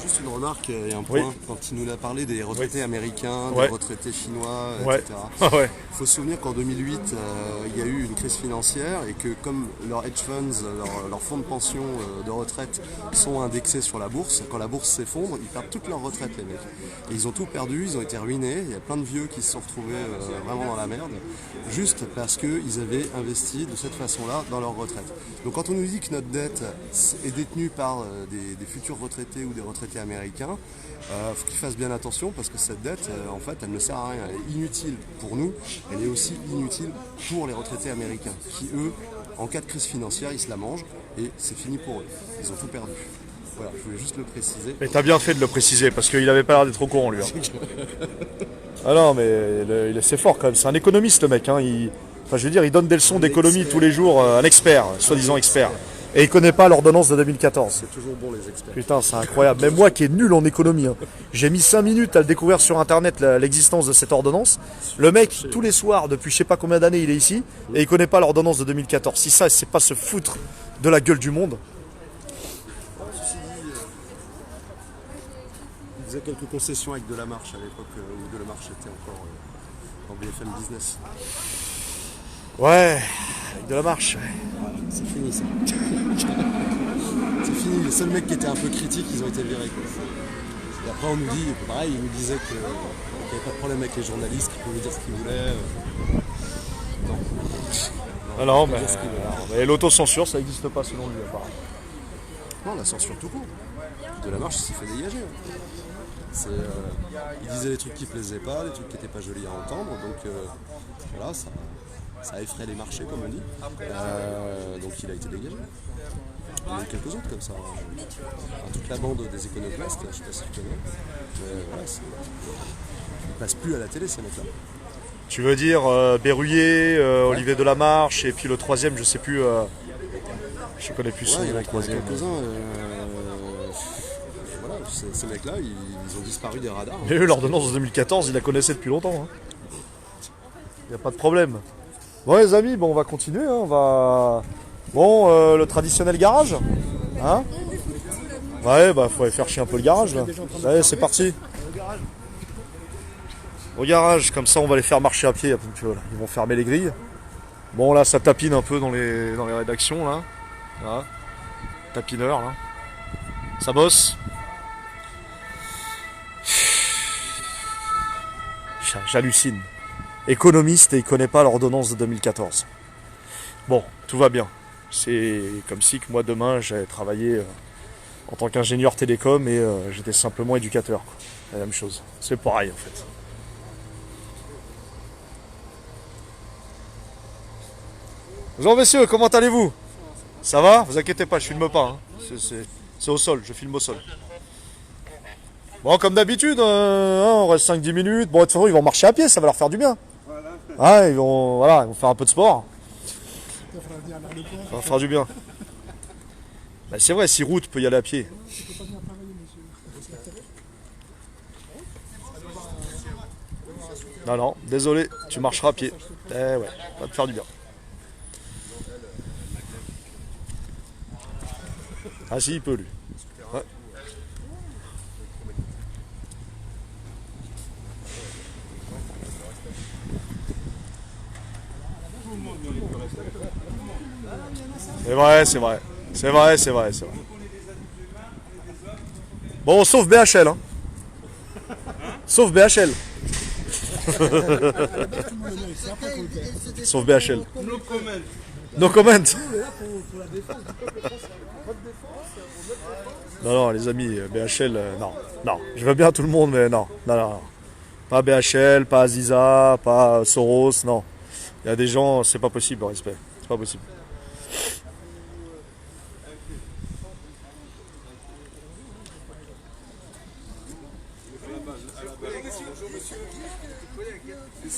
Juste une remarque et un point. Oui. Quand il nous a parlé des retraités américains, Ouais. des retraités chinois, Ouais. etc. Ouais. Il faut se souvenir qu'en 2008, il y a eu une crise financière et que comme leurs hedge funds, leurs fonds de pension de retraite sont indexés sur la bourse, quand la bourse s'effondre, ils perdent toute leur retraite, les mecs. Et ils ont tout perdu, ils ont été ruinés. Il y a plein de vieux qui se sont retrouvés vraiment dans la merde, juste parce qu'ils avaient investi de cette façon-là dans leur retraite. Donc quand on nous dit que notre dette est détenue par des futurs retraités ou des retraités américains, faut qu'ils fassent bien attention parce que cette dette, en fait, elle ne sert à rien. Elle est inutile pour nous, elle est aussi inutile pour les retraités américains qui, eux, en cas de crise financière, ils se la mangent et c'est fini pour eux. Ils ont tout perdu. Voilà, je voulais juste le préciser. Mais t'as bien fait de le préciser parce qu'il avait pas l'air d'être au courant lui. Hein. Ah non mais c'est fort quand même, c'est un économiste le mec. Hein. Enfin je veux dire, il donne des leçons d'économie tous les jours, un expert, soi-disant expert. Et il connaît pas l'ordonnance de 2014. C'est toujours bon les experts. Putain, c'est incroyable. Même moi qui est nul en économie, hein. J'ai mis 5 minutes à le découvrir sur internet l'existence de cette ordonnance. Le mec, tous les soirs, depuis je sais pas combien d'années, il est ici et il connaît pas l'ordonnance de 2014. Si ça, c'est pas se foutre de la gueule du monde. Il faisait quelques concessions avec de la marche à l'époque où de la marche était encore en BFM Business. Ouais, avec de la marche. C'est fini ça. C'est fini. Les seuls mecs qui étaient un peu critiques, ils ont été virés. Quoi. Et après on nous dit, pareil, ils nous disaient qu'il n'y avait pas de problème avec les journalistes, qu'ils pouvaient dire ce qu'ils voulaient. Non. Ah non, Ils pouvaient dire ce qu'ils voulaient. mais l'autocensure, ça n'existe pas selon lui, apparemment. Non, la censure tout court. De la marche, il s'est fait dégager. Hein. Il disait des trucs qui plaisaient pas, des trucs qui n'étaient pas jolis à entendre, donc voilà, ça effraie les marchés, comme on dit. Donc il a été dégagé. Il y en a eu quelques autres comme ça. Toute la bande des éconoclastes, je ne sais pas si tu connais. Mais voilà, ils passent plus à la télé, ces mecs-là. Tu veux dire Berruyer, Olivier Delamarche, et puis le troisième, je sais plus. Je connais plus son Ouais, il y en nom, a le troisième. quelques-uns. Voilà, ces mecs-là, ils ont disparu des radars. Mais eux, l'ordonnance de 2014, ils la connaissaient depuis longtemps. Il n'y a pas de problème. Bon les amis, bon, on va continuer. Hein, on va... Bon, le traditionnel garage. Hein ouais, bah faut aller faire chier un peu le garage là. Allez, c'est parti. Au garage, comme ça on va les faire marcher à pied un peu, là. Ils vont fermer les grilles. Bon là ça tapine un peu dans les rédactions là. Voilà. Tapineur là. Ça bosse. J'hallucine. Économiste et il connaît pas l'ordonnance de 2014. Bon, tout va bien. C'est comme si que moi demain j'allais travailler en tant qu'ingénieur télécom et j'étais simplement éducateur. Quoi. La même chose. C'est pareil en fait. Bonjour messieurs, comment allez-vous? Ça va? Vous inquiétez pas, je filme pas. Hein. C'est au sol, je filme au sol. Bon, comme d'habitude, on reste 5-10 minutes. Bon, de toute façon, ils vont marcher à pied, ça va leur faire du bien. Ah, ils vont faire un peu de sport. Ça va faire du bien. Bah, c'est vrai, si route peut y aller à pied. Non, non, désolé, tu marcheras à pied. Eh ouais, ça va te faire du bien. Ah si, il peut lui. Ouais. C'est vrai, c'est vrai. C'est vrai, c'est vrai, c'est vrai. Bon, sauf BHL, hein. Sauf BHL. Sauf BHL. No comment. Non, non, les amis, BHL, non. Non, je veux bien tout le monde, mais non. Non, non, non. Pas BHL, pas Aziza, pas Soros, non. Il y a des gens, c'est pas possible, respect. C'est pas possible.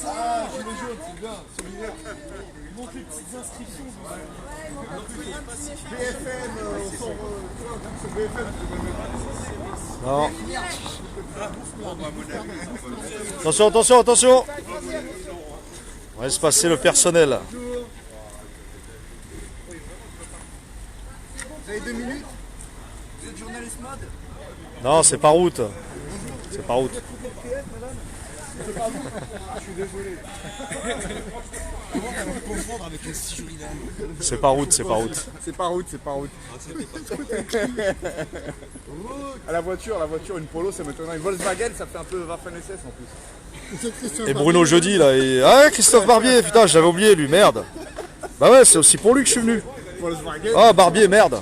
Ah, gilet jaune, c'est bien, solidaire. Ils montrent les petites inscriptions. BFM, on sort sur BFM. Non. Attention, attention, attention. On va laisser passer le personnel. Vous avez 2 minutes? Vous êtes journaliste mode? Non, c'est pas route. C'est pas route. Je suis désolé. Comment t'as pu confondre avec le 6 jours idéal? C'est pas route, c'est pas route. C'est pas route, c'est pas route. Ah, la voiture, une Polo, ça m'étonnerait. Une Volkswagen, ça fait un peu Waffen-SS en plus. Et Bruno jeudi là, ah Christophe Barbier, putain j'avais oublié lui, merde. Bah ouais, c'est aussi pour lui que je suis venu. Volkswagen. Ah Barbier, merde.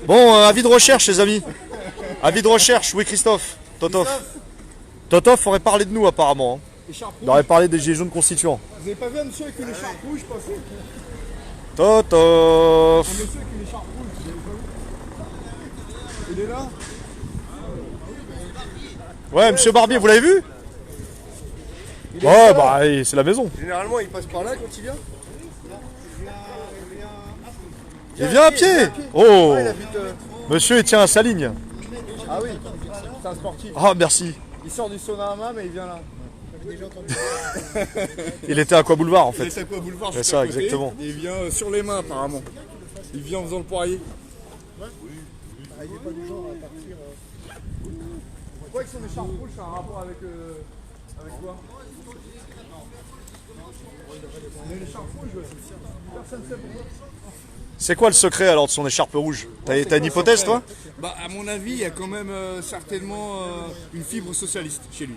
Bon, avis de recherche les amis. Avis de recherche, oui Christophe. Totof aurait parlé de nous apparemment. Hein. Il aurait parlé des gilets jaunes constituants. Vous avez pas vu un monsieur avec une écharpe rouge passer? Totof. Un monsieur avec une écharpe rouge, vous avez pas vu? Il est là? Ouais, monsieur Barbier, vous l'avez vu? Ouais, bah c'est la maison. Généralement, il passe par là quand il vient. Il vient à pied. Oh, Il habite. monsieur il tient à sa ligne. Ah oui, c'est un sportif. Ah merci. Il sort du sauna mais il vient là. Il était à quoi boulevard en Il fait. est à quoi boulevard? C'est juste ça, à côté, exactement. et il vient sur les mains apparemment. Il vient en faisant le poirier. Il n'est pas du genre à partir. Pourquoi avec son écharpe rouge, c'est un rapport avec quoi? Il a une écharpe rouge, personne ne sait pourquoi. C'est quoi le secret alors de son écharpe rouge? T'as une hypothèse toi? Bah à mon avis, il y a quand même certainement une fibre socialiste chez lui.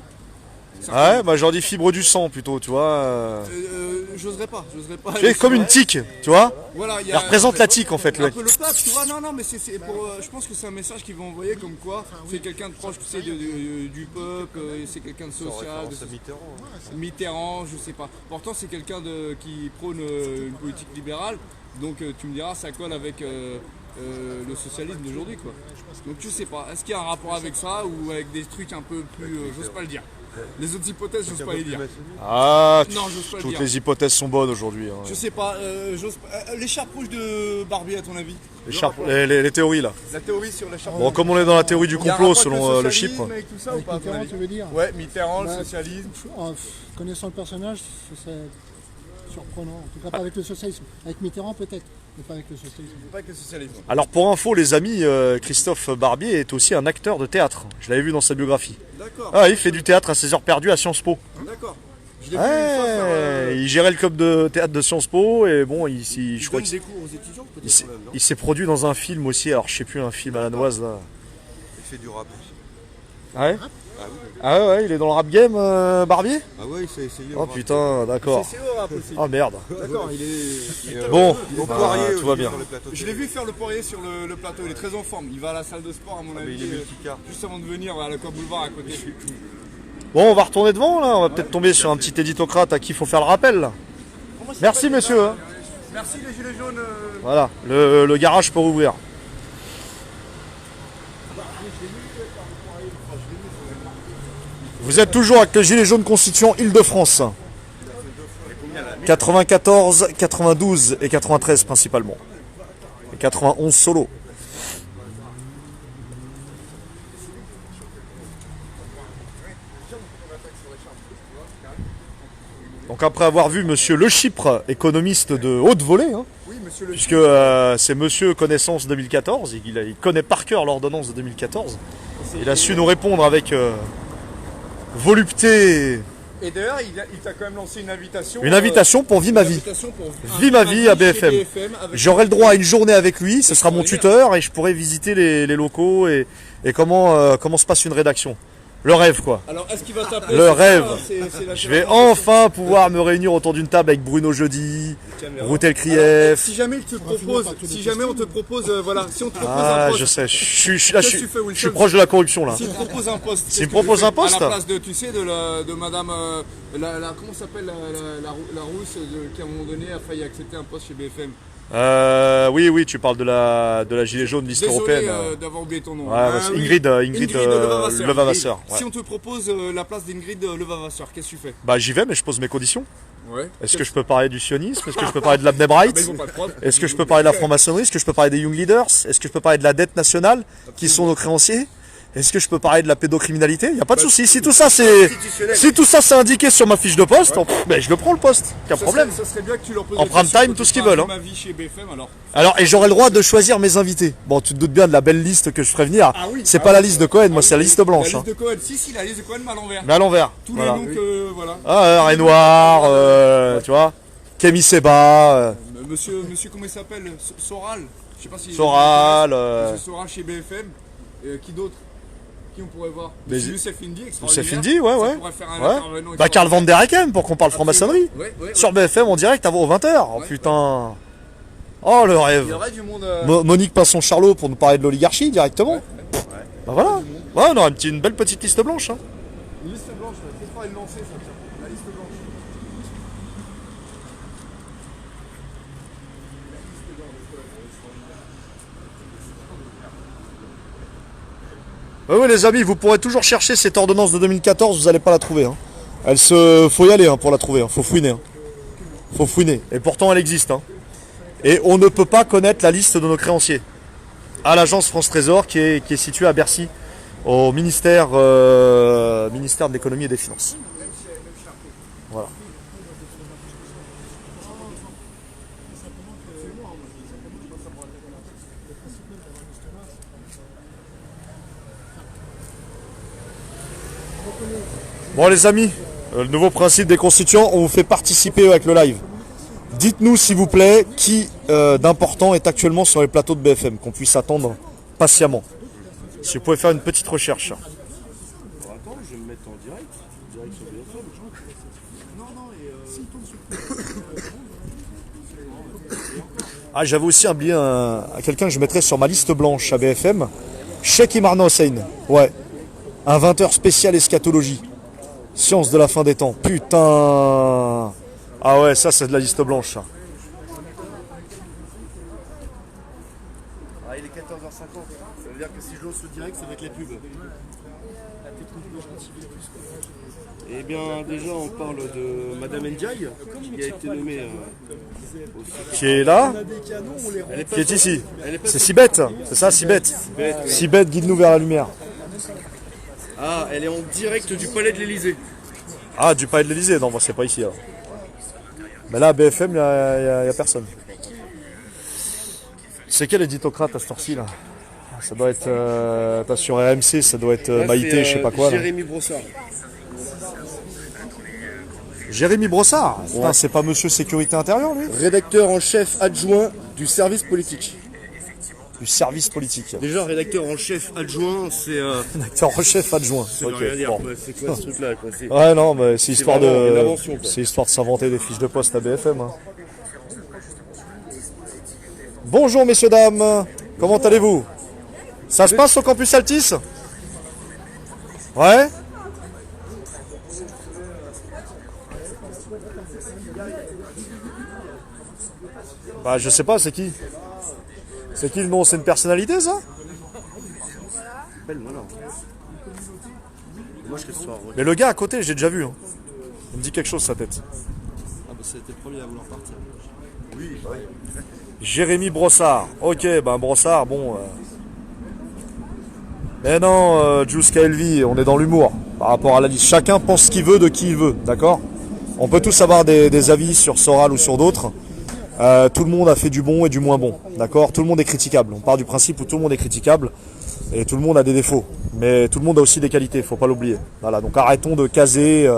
Ouais, bah j'en dis fibre du sang plutôt, tu vois. J'oserais pas. C'est comme une tique, tu vois. Voilà, Elle représente la tique en fait. un peu le peuple, tu vois. Non, mais c'est pour. Je pense que c'est un message qu'ils vont envoyer comme quoi c'est quelqu'un de proche, tu sais, du peuple, c'est quelqu'un de social. Mitterrand, je sais pas. Pourtant, c'est quelqu'un qui prône une politique libérale. Donc, tu me diras, ça colle avec le socialisme d'aujourd'hui, quoi. Donc, je sais pas. Est-ce qu'il y a un rapport avec ça ou avec des trucs un peu plus. J'ose pas le dire. Les autres hypothèses, j'ose pas les dire. Ah, Non, j'ose pas le toutes dire. les hypothèses sont bonnes aujourd'hui. Hein. Je sais pas. L'écharpe rouge de Barbier, à ton avis? Les théories là. La théorie sur l'écharpe Bon, rouge. comme on est dans la théorie du Il y a un complot rapport avec selon le socialisme, Chypre. avec tout ça, ou pas, à ton Mitterrand, avis? tu veux dire? Ouais, Mitterrand, le Bah, socialisme. Connaissant le personnage, ce serait surprenant. En tout cas, pas avec le socialisme. Avec Mitterrand, peut-être, mais pas avec le socialisme. Pas avec le socialisme. Alors pour info les amis, Christophe Barbier est aussi un acteur de théâtre. Je l'avais vu dans sa biographie. D'accord, Ah, il fait du théâtre à ses heures perdues à Sciences Po. d'accord. Je l'ai vu une fois faire. Ouais, il gérait le club de théâtre de Sciences Po et bon, je Il crois donne qu'il des cours aux étudiants, il peut-être s'est- quand même, non? il s'est produit dans un film aussi. Alors je sais plus, un film à la noise là. Il fait du rap aussi. Ouais. Ah ouais, il est dans le rap game, Barbier. Ah ouais, il s'est essayé. Oh putain, d'accord. C'est au rap aussi. Oh merde. D'accord, il est. Bon, Au bah, poirier, tout va bien. Je l'ai vu faire le poirier sur le plateau, il est très en forme. Il va à la salle de sport, à mon avis. il est multicard. Juste avant de venir à l'Aqua Boulevard à côté. Bon, on va retourner devant là. On va peut-être tomber sur un petit éditocrate à qui il faut faire le rappel. Là. Merci monsieur. Hein. Merci les gilets jaunes. Voilà, le garage peut rouvrir. Vous êtes toujours avec le gilet jaune constituant Île-de-France. 94, 92 et 93 principalement. Et 91 solo. Donc après avoir vu monsieur Le Chypre, économiste de haute volée, hein, Oui, monsieur le puisque c'est monsieur connaissance 2014, il connaît par cœur l'ordonnance de 2014. Il a su nous répondre avec volupté. Et d'ailleurs, il t'a quand même lancé une invitation. Une invitation pour Vie ma vie. Vie ma vie à BFM. J'aurai le droit à une journée avec lui, ce sera mon tuteur et je pourrai visiter les locaux et comment se passe une rédaction. Le rêve quoi. Alors, est-ce qu'il va t'appeler? Le c'est ça, rêve. c'est la Je vais sélection. enfin pouvoir me réunir autour d'une table avec Bruno Jeudi, Routel Krief. Si jamais il te propose, si jamais on te propose, voilà, si on te propose un Ah, poste, je sais, je suis Wilson proche de la corruption là. s'il te propose un poste, S'il qu'est-ce me que propose tu un fais poste à la place de, tu sais, de madame, comment s'appelle la rousse qui à un moment donné a failli accepter un poste chez BFM. Oui, tu parles de la gilet jaune, liste Désolé européenne. d'avoir oublié ton nom. Ouais, bah, c'est Ingrid Levavasseur. Si on te propose la place d'Ingrid Levavasseur, qu'est-ce que tu fais? Bah j'y vais, mais je pose mes conditions. Ouais. Est-ce que je peux parler du sionisme? Est-ce que je peux parler de l'Abneb Right? Ils vont pas te prendre. Est-ce que je peux parler de la franc-maçonnerie? Est-ce que je peux parler des Young Leaders? Est-ce que je peux parler de la dette nationale? Qui sont nos créanciers? Est-ce que je peux parler de la pédocriminalité? Il n'y a pas de souci. Si tout ça c'est indiqué sur ma fiche de poste, ben, je le prends le poste. Aucun problème. Ça serait bien que tu leur poses En la prime question time, quand tout tu ce qu'ils parles veulent, de ma vie chez BFM, alors. Alors, et j'aurai le droit de choisir mes invités. Bon, tu te doutes bien de la belle liste que je ferai venir. Ah oui. C'est pas la liste de Cohen, moi c'est la liste blanche. La hein. liste de Cohen, si, la liste de Cohen, mais à l'envers. Mais à l'envers. Tous Voilà. les noms que, voilà. Ah, Renoir, tu vois. Kémy Seba, Monsieur, comment il s'appelle? Soral. Je sais pas si. Soral. Monsieur Soral chez BFM. Qui d'autre? Qui on pourrait voir? Mais Monsieur Youssef Indy, extraordinaire. Youssef Indy, ouais, Ça ouais. pourrait faire un Ouais. intervenant Bah, Karl Van Der Hecken pour qu'on parle franc-maçonnerie. Ouais, ouais, Sur BFM en direct avant aux 20h. Oh Ouais. putain. Oh le Il y rêve. aurait du monde. Monique Pinson-Charlot pour nous parler de l'oligarchie directement. Bah voilà. Ouais, on aura une belle petite liste blanche. Hein. Une liste blanche, c'est pas une lancée, ça, tiens. La liste blanche. Oui, les amis, vous pourrez toujours chercher cette ordonnance de 2014, vous n'allez pas la trouver. Hein. Faut y aller hein, pour la trouver, hein. Faut fouiner. Hein. Faut fouiner. Et pourtant, elle existe. Hein. Et on ne peut pas connaître la liste de nos créanciers. À l'agence France Trésor qui est située à Bercy, au ministère de l'économie et des finances. Voilà. Bon les amis, le nouveau principe des constituants, on vous fait participer avec le live. Dites-nous s'il vous plaît qui d'important est actuellement sur les plateaux de BFM, qu'on puisse attendre patiemment. Si vous pouvez faire une petite recherche. Attends, je vais me mettre en direct sur BFM. Ah, j'avais aussi un billet à quelqu'un que je mettrais sur ma liste blanche à BFM. Cheikh Imarna Hossein. Ouais. Un 20h spécial eschatologie. Science de la fin des temps. Putain. Ah ouais, ça c'est de la liste blanche. Ça. Ah, il est 14h50. Ça veut dire que si je lance le direct, ça va être les pubs. Eh bien, déjà, on parle de Madame Ndiaye, qui a été nommée. Qui est là? Elle est pas Qui est sur- ici? elle est pas C'est sur- Sibeth. C'est ça, Sibeth. Sibeth, oui. Sibeth, guide-nous vers la lumière. Ah, elle est en direct du palais de l'Elysée. Ah, du palais de l'Elysée. Non, moi c'est pas ici. Alors. Mais là, à BFM, il n'y a personne. C'est quel éditocrate à cette heure-ci là? Ça doit être. Sur RMC, ça doit être Là, Maïté, c'est, je sais pas quoi. Là. Jérémy Brossard. Jérémy Brossard. Putain, c'est pas monsieur sécurité intérieure, lui? Rédacteur en chef adjoint du service politique. Du service politique. Déjà, rédacteur en chef adjoint, c'est. Acteur en chef adjoint. Ça veut Ok, rien dire. bon. Quoi. C'est quoi ce truc-là quoi. Ouais, non, mais c'est histoire vraiment une de. invention, quoi. C'est histoire de s'inventer des fiches de poste à BFM. Hein. Bonjour, messieurs, dames. Comment allez-vous? Ça se passe au campus Altis? Ouais? Bah, je sais pas, c'est qui? C'est qui le nom? C'est une personnalité, ça? Appelle-moi là. Moi, je serais ce soir. Ouais. Mais le gars à côté, j'ai déjà vu. Hein. Il me dit quelque chose, sa tête. Ah, bah, c'était le premier à vouloir partir. Oui, bah oui. Jérémy Brossard. Ok, ben Brossard, bon. Mais non, Juice KLV, on est dans l'humour par rapport à la liste. Chacun pense ce qu'il veut de qui il veut, d'accord? On peut tous avoir des avis sur Soral ou sur d'autres. Tout le monde a fait du bon et du moins bon, d'accord? Tout le monde est critiquable. On part du principe où tout le monde est critiquable et tout le monde a des défauts. Mais tout le monde a aussi des qualités, faut pas l'oublier. Voilà, donc arrêtons de caser.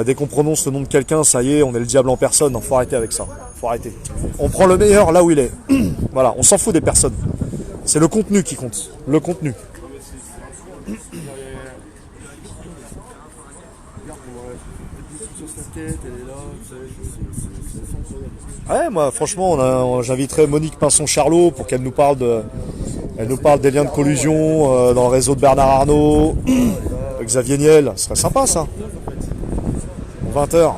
Dès qu'on prononce le nom de quelqu'un, ça y est, on est le diable en personne. Non, faut arrêter avec ça. Faut arrêter. On prend le meilleur là où il est. Voilà, on s'en fout des personnes. C'est le contenu qui compte. Le contenu. Ouais, moi, franchement, j'inviterais Monique Pinson-Charlot pour qu'elle nous parle des liens de collusion dans le réseau de Bernard Arnault, Xavier Niel. Ce serait sympa, ça. 20h.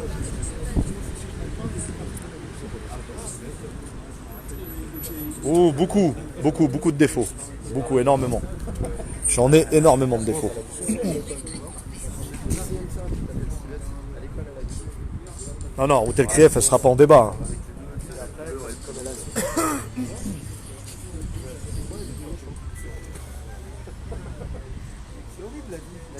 Oh, beaucoup de défauts. Beaucoup, énormément. J'en ai énormément de défauts. Non, Hôtel Krief, elle sera pas en débat.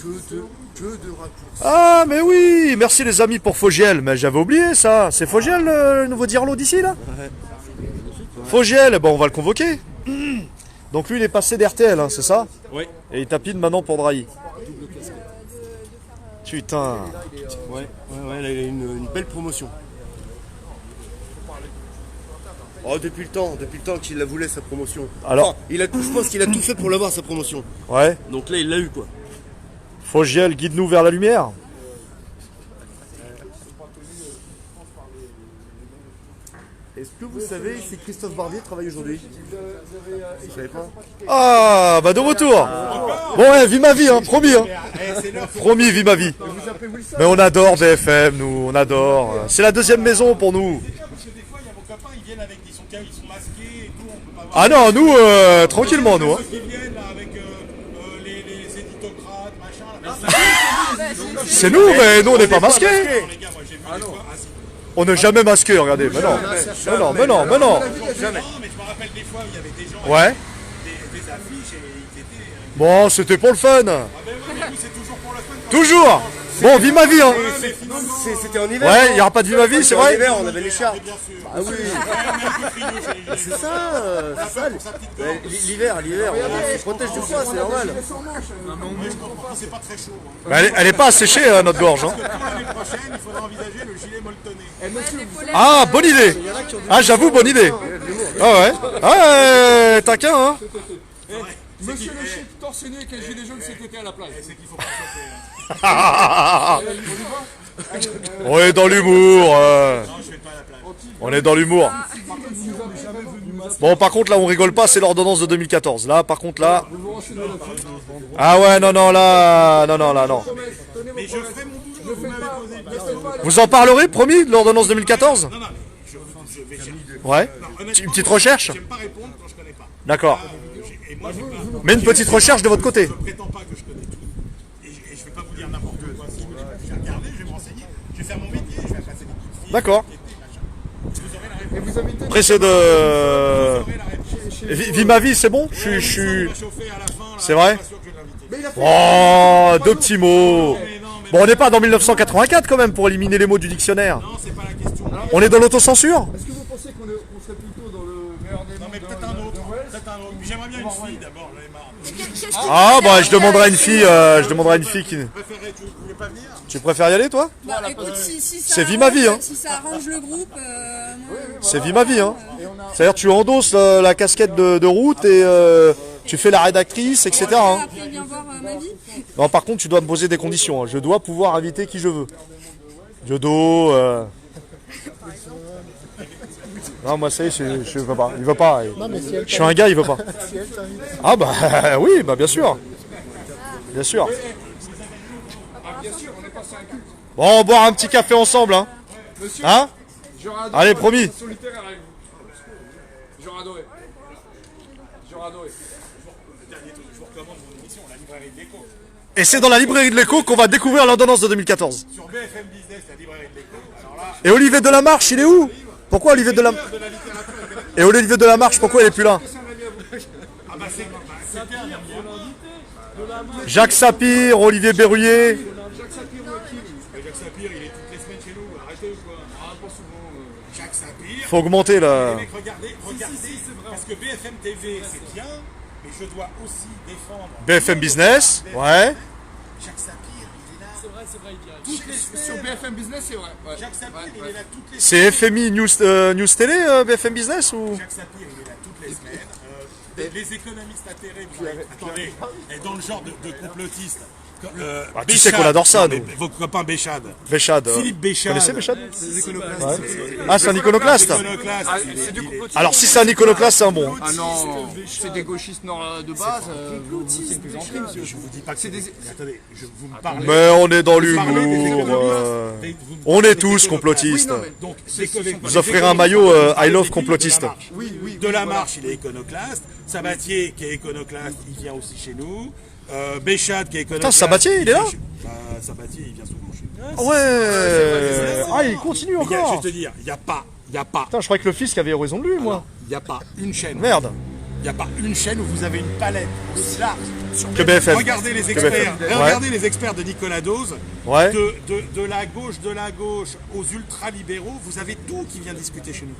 que de raccourcis. Ah, mais oui, merci les amis pour Fogiel. Mais j'avais oublié ça. C'est Fogiel, le nouveau Dirlo d'ici, là? Fogiel, bon, on va le convoquer. Donc lui, il est passé d'RTL, hein, c'est ça? Oui. Et il tapine maintenant pour Drahi. Putain. Ouais, il a une belle promotion. Oh, depuis le temps qu'il la voulait, sa promotion. Alors, Je pense qu'il a tout fait pour l'avoir, sa promotion. ouais. Donc là, il l'a eu, quoi. Fogiel, guide-nous vers la lumière. Est-ce que vous savez si Christophe Barbier travaille aujourd'hui? Vous savez pas? Ah, bah de retour. Bon, ouais, vis ma vie, hein, promis. Hein. Promis, vis ma vie. Mais on adore BFM, nous, on adore. C'est la deuxième maison pour nous. Parce que des fois, il y a vos copains, ils viennent avec ils sont masqués et tout, on peut pas voir. Ah non, nous, tranquillement, nous. Hein. Ceux qui viennent là avec les éditocrates, machin. Là. C'est nous, mais nous, on n'est pas masqués. Les gars, moi j'ai vu des fois. Ah, si. On n'est jamais masqués, regardez. Mais non, mais non. Non, mais je me rappelle des fois où il y avait des gens Ouais. avec des affiches et ils étaient. Bon, c'était pour le fun. Ah ben oui, mais nous c'est toujours pour le fun. Toujours. Bon, vis ma vie, hein. Mais finalement, C'était en hiver. Ouais, il n'y aura pas de vie ma vie, c'est En vrai. hiver, on avait les chars. bien sûr. Ah oui. C'est ça. L'hiver, on se protège du froid, c'est normal. C'est pas très chaud. Hein. Mais elle est pas asséchée, notre gorge. Hein. Pour l'année prochaine, il faudra envisager le gilet molletonné. Ah, bonne idée. Ah, j'avoue, bonne idée. Ah ouais. Ah ouais, taquin, hein. Monsieur le chef torse nu avec un gilet jaune cet été à la plage. C'est qu'il faut pas chauffer. Hein. On est dans l'humour. Non, je fais pas la plage. On est dans l'humour. Bon, par contre, là, on rigole pas, c'est l'ordonnance de 2014. Là, par contre, là. Ah ouais, non. Mais je ferai mon boulot. Vous m'avez posé une question. Vous en parlerez, promis, de l'ordonnance 2014? Non, je vais chercher. Ouais. Une petite recherche? J'aime pas répondre quand je connais pas. D'accord. Et moi, j'ai pas. Mais une petite recherche de votre côté. Je prétends pas que je connais tout. Et je vais pas vous dire n'importe quoi. Si je vous dis, je vais regarder, je vais me renseigner. Je vais faire mon métier, je vais passer des coups de fil. D'accord. Vous aurez la réponse. Pressé de. Vous aurez la réponse. Vie ma vie, c'est bon? Je suis. On va chauffer à la fin. Là, C'est vrai? je suis pas sûr que je vais l'inviter. Oh, deux petits mots. Bon, on n'est pas dans 1984 quand même pour éliminer les mots du dictionnaire. Non, c'est pas la question. On est dans l'autocensure? Est-ce que vous pensez qu'on serait plutôt dans le meilleur des Non, mais peut-être un autre. Peut-être un autre. J'aimerais bien une fille d'abord, j'en ai marre. Ah, bah, je demanderai à une fille. Qui. Vous voulez pas venir? Tu préfères y aller, toi? Bah, écoute, si ça C'est vie ma vie, hein. Si ça arrange le groupe, C'est vie ma vie, hein. C'est-à-dire, tu endosses la casquette de route et tu fais la rédactrice, etc. Hein. après il vient voir ma vie. Non, par contre, tu dois me poser des conditions. Hein. Je dois pouvoir inviter qui je veux. Je dois. Non, moi, ça y est, je veux pas. Il veut pas. Je suis un gars, il veut pas. Ah, bah oui, bah bien sûr. Bien sûr. Bon, on va boire un petit café ensemble, hein. Hein? Allez, promis. Solitaire avec vous. J'aurais adoré. J'aurais adoré. Je vous recommande mon émission, la librairie de l'écho. Et c'est dans la librairie de l'écho qu'on va découvrir l'ordonnance de 2014. Sur BFM Business, la librairie de l'écho. Alors là, Et Olivier Delamarche, il est où? Pourquoi Olivier Delamarche? de la littérature. Et Olivier Delamarche, pourquoi il est plus là? Ah bah c'est c'était un ami à moi. Jacques Sapir, Olivier Berruyer. Jacques Sapir, il est toutes les semaines chez nous. Arrêtez ou quoi? Ah, pas souvent. Jacques Sapir. Faut augmenter là. Les mecs, regardez, parce que BFM TV, c'est bien, mais je dois aussi défendre. BFM Business, ouais. Jacques Sapir, il est là. C'est vrai, il dirait. Toutes les semaines. Sur BFM Business, c'est vrai. Ouais. Jacques Sapir, il est là toutes les C'est FMI News Télé, BFM Business ou? Jacques Sapir, il est là toutes les semaines. Les économistes atterrés, vous avez, attendez, et dans le genre de complotistes. Tu sais qu'on adore ça, nous. Vos copains Béchade. Béchade. Philippe Béchade. Vous connaissez Béchade? Ouais. Ah, c'est un iconoclaste. Iconoclaste. Alors, si c'est un iconoclaste, c'est un bon. Ah non, c'est des gauchistes nord de base. Vous c'est plus en crime. Je vous dis pas que c'est des. Mais attendez, vous me parlez. Mais on est dans vous parlez des l'humour. économistes. On est tous complotistes. Donc, Vous offrirez un maillot I love complotiste. De la Marche, il est iconoclaste. Sabatier, qui est iconoclaste, il vient aussi chez nous. Béchade, qui est iconoclaste. Putain, Sabatier, il est là? Sabatier, il vient souvent chez nous. Ah ouais. Ah, il continue Je vais encore. te dire, il n'y a pas. Putain, je croyais que le fisc avait raison de lui, moi. Il n'y a pas une chaîne. Merde. Il n'y a pas une chaîne où vous avez une palette aussi large. Que BFM. Regardez les Que experts. BFM. Regardez les experts de Nicolas Dose. Ouais. De la gauche aux ultra-libéraux, vous avez tout qui vient discuter chez nous.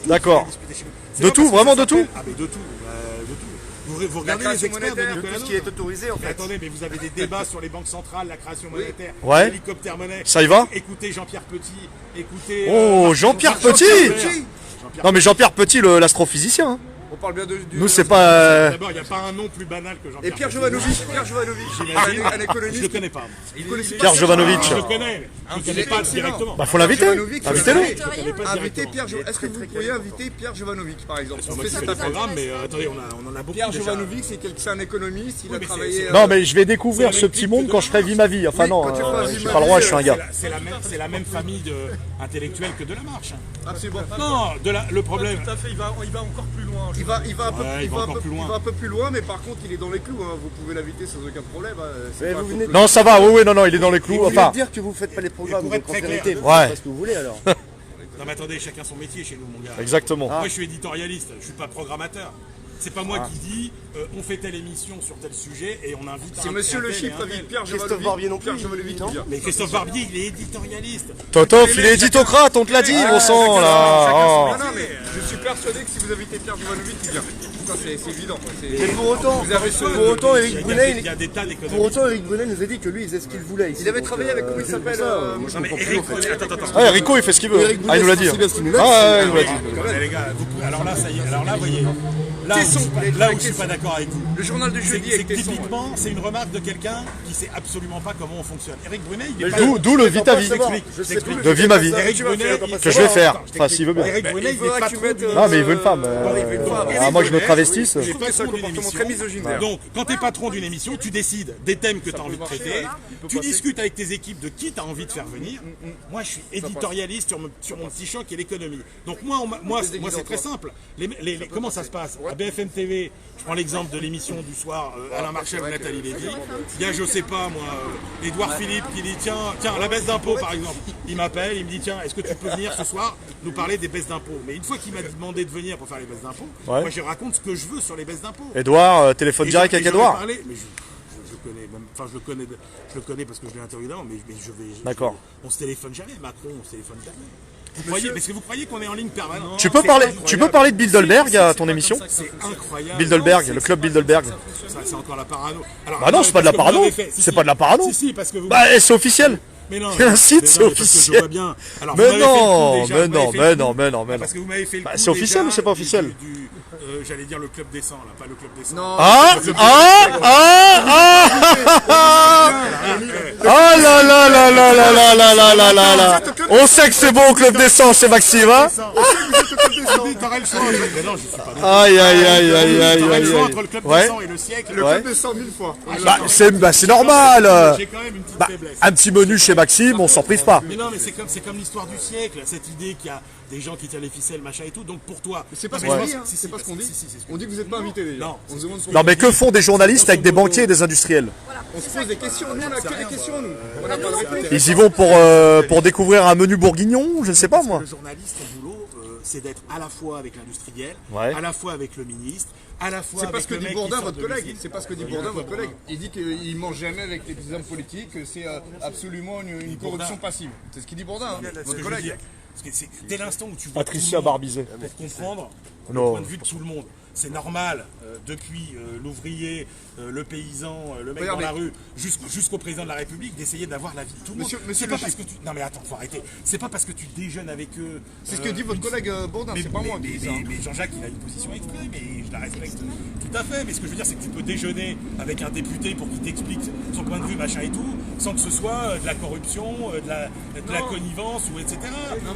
Tout D'accord. qui vient discuter chez nous. C'est De pas tout, parce que vraiment ça de tout s'appelle- Ah mais de tout. De tout. Vous regardez les experts de Nicolas tout ce qui est autorisé en Mais fait. attendez, mais vous avez des débats sur les banques centrales, la création monétaire, Ouais. l'hélicoptère monnaie. Ça y va? Écoutez Jean-Pierre Petit, écoutez... Oh, Jean-Pierre Petit. Jean-Pierre Non mais Jean-Pierre Petit, l'astrophysicien. Hein. On parle bien de. Nous c'est pas. D'abord, il n'y a pas un nom plus banal que Jean-Pierre Et Pierre Petit. Jovanovic, J'imagine. un Je le économiste. connais pas. Pierre Jovanovic. Je le connais, mais je le connais pas directement. Bah faut l'inviter. Jovanovic, Invitez-le. Je le connais pas Invitez directement. Pierre Jo- Est-ce que vous pourriez inviter Pierre Jovanovic par exemple? C'est pas moi On fait qui fais cet le appel. programme, mais attendez, on en a beaucoup Pierre déjà. Jovanovic, c'est un économiste, il a mais travaillé. c'est- Non mais je vais découvrir C'est ce le petit type monde de- quand je ferai Vie ma vie. Enfin Oui, non, quand tu feras Vie j'ai ma pas le droit, vie, je suis un gars. C'est la même famille intellectuelle que de la marche. Absolument. Non, le problème. Tout à fait, il va encore plus loin. Il va un peu, Ouais, il il va va un encore peu- plus loin. il va un peu plus loin, mais par contre il est dans les clous. Hein. Vous pouvez l'inviter sans aucun problème. Hein. C'est Mais pas vous un venez complot. Non ça va, oui, non, il est dans les clous. Vous venez Enfin, de dire que vous faites pas les programmes, pour donc être en très vérité, clair. vous Ouais. faites pas ce que vous voulez alors. Non mais attendez, chacun son métier chez nous, mon gars. exactement. Moi je suis éditorialiste, je suis pas programmateur. C'est pas moi qui dis on fait telle émission sur tel sujet et on invite Si un monsieur tel Le et Chiffre un tel. invite Pierre Christophe Jovanovic, Barbier non plus, Pierre Jovanovic, non il vient. Mais Christophe Barbier, il est éditorialiste. Totof, il est éditocrate, on te l'a dit, bon sang là. Oh. Non, non, mais je suis persuadé que si vous invitez Pierre Jovanovic, il vient. Ça, c'est évident. quoi. Mais C'est- pour autant, Vous avez ce- Eric Brunet, Il y a des tas pour d'économistes. autant, Eric Brunet nous a dit que lui, il faisait ce qu'il voulait. Ici, Il avait donc, travaillé avec, comment il s'appelle ça, moi, je Non mais comprends plus, Eric en fait. Brunet, attends. Ouais, Rico il fait ce qu'il veut. Eric Ah, il nous l'a dit. Brunet, c'est bien ce qu'il nous l'a dit. Ah, il nous l'a dit. Mais les gars, alors là, ça y est, alors là, voyez, là où Tesson, je suis pas d'accord avec vous. Le journal du C'est jeudi c'est avec que Tesson. typiquement, c'est une remarque de quelqu'un qui sait absolument pas comment on fonctionne. Eric Brunet, il est pas... D'où le Vita Vie. Je sais J'explique. plus. De Vie ma vie. Eric Brunet, Que je vais faire. Enfin, s'il veut bien. Eric Brunet, il est faudra que tu patron mettes, d'une- Non, mais il veut une femme. Ah, moi je me travestisse. Il est Je trouve que c'est un patron d'une comportement émission. très misogyne. d'ailleurs. Donc, quand tu es patron d'une émission, tu décides des thèmes que tu as envie de traiter, tu discutes avec tes équipes de qui tu as envie de faire venir. Moi, je suis éditorialiste sur mon petit choc et l'économie. Donc, moi c'est très simple. Comment ça se passe? À BFM TV, je prends l'exemple de l'émission du soir, Alain Marchal ou Nathalie Lévy. Il y a, je sais pas moi, Édouard Philippe qui dit tiens, la baisse d'impôts par exemple. Il m'appelle, il me dit tiens, est-ce que tu peux venir ce soir nous parler des baisses d'impôts? Mais une fois qu'il m'a demandé de venir pour faire les baisses d'impôts, Ouais. moi je raconte ce que je veux sur les baisses d'impôts. Edouard, téléphone Et direct avec j'en ai Edouard. parlé, mais je le connais même, enfin je le connais parce que je l'ai interviewé avant, mais je vais. D'accord. On se téléphone jamais, Macron, on se téléphone jamais. Parce que vous croyez qu'on est en ligne permanente? Tu peux parler de Bilderberg à ton émission? C'est incroyable. Bilderberg, Non, le club Bilderberg. Ça, c'est encore la parano. Alors, Bah non, c'est pas de la parce que vous parano. l'avez fait. Si, C'est si. pas de la parano. Si, parce que vous. Bah, c'est officiel. Mais non. un site, mais c'est non, mais parce que officiel. je vois bien. Alors, Mais vous m'avez fait le coup non, déjà, mais vous m'avez non, fait mais le non, coup. mais non, mais non. Parce que vous m'avez fait le Bah, coup c'est officiel déjà ou c'est pas officiel? J'allais dire le club des 100, là, pas le club des 100. Non. Ah là là là là là là là là là là là. On sait que c'est bon au club des 100 chez Maxime, hein? T'aurais le choix. Mais non, je suis pas Aïe aïe aïe aïe aïe T'aurais aïe le choix aïe. entre le club des Ouais. 100 et le siècle. Le Ouais. club de 100 000 fois. Bah c'est normal. J'ai quand même une petite Bah, faiblesse. un petit menu chez Maxime, on s'en prive pas. Mais non, mais c'est comme l'histoire du siècle, cette idée qu'il y a des gens qui tirent les ficelles, machin et tout. Donc pour toi, C'est pas ce mais qu'on je dit, pense- hein. si, C'est si, pas ce qu'on dit. si, si, c'est ce que- On dit que vous n'êtes pas invité déjà. Non. On se demande Non mais que font des journalistes avec des banquiers et des industriels? On se pose des questions. Nous, on a que des questions, nous. On a pas de réponse. Ils y vont pour découvrir un menu bourguignon, je ne sais pas moi. Le journaliste, son boulot, c'est d'être à la fois avec l'industriel, Ouais. à la fois avec le ministre, à la fois C'est pas avec ce que le dit mec Bourdin, qui sort votre de collègue. l'usine. C'est pas ce que dit Bourdin, votre collègue. Il dit qu'il mange jamais avec les hommes politiques, que c'est absolument une corruption passive. C'est ce qu'il dit Bourdin, hein, Ce que votre je veux collègue. dire, parce que c'est dès l'instant où tu vois Patricia tout le monde, Barbizet. pour comprendre Non. le point de vue de tout le monde, c'est normal, depuis l'ouvrier, le paysan, le mec Regardez. dans la rue, jusqu'au président de la République, d'essayer d'avoir la vie de tout le monde. Monsieur C'est Le pas Chiffre. parce que tu... Non mais attends, faut arrêter. C'est pas parce que tu déjeunes avec eux... C'est ce que dit votre collègue Bourdin, c'est pas moi qui dis ça. hein. Mais Jean-Jacques, il a une position extrême et je la respecte tout à fait. Mais ce que je veux dire, c'est que tu peux déjeuner avec un député pour qu'il t'explique son point de vue, machin et tout, sans que ce soit de la corruption, de la connivence, ou etc.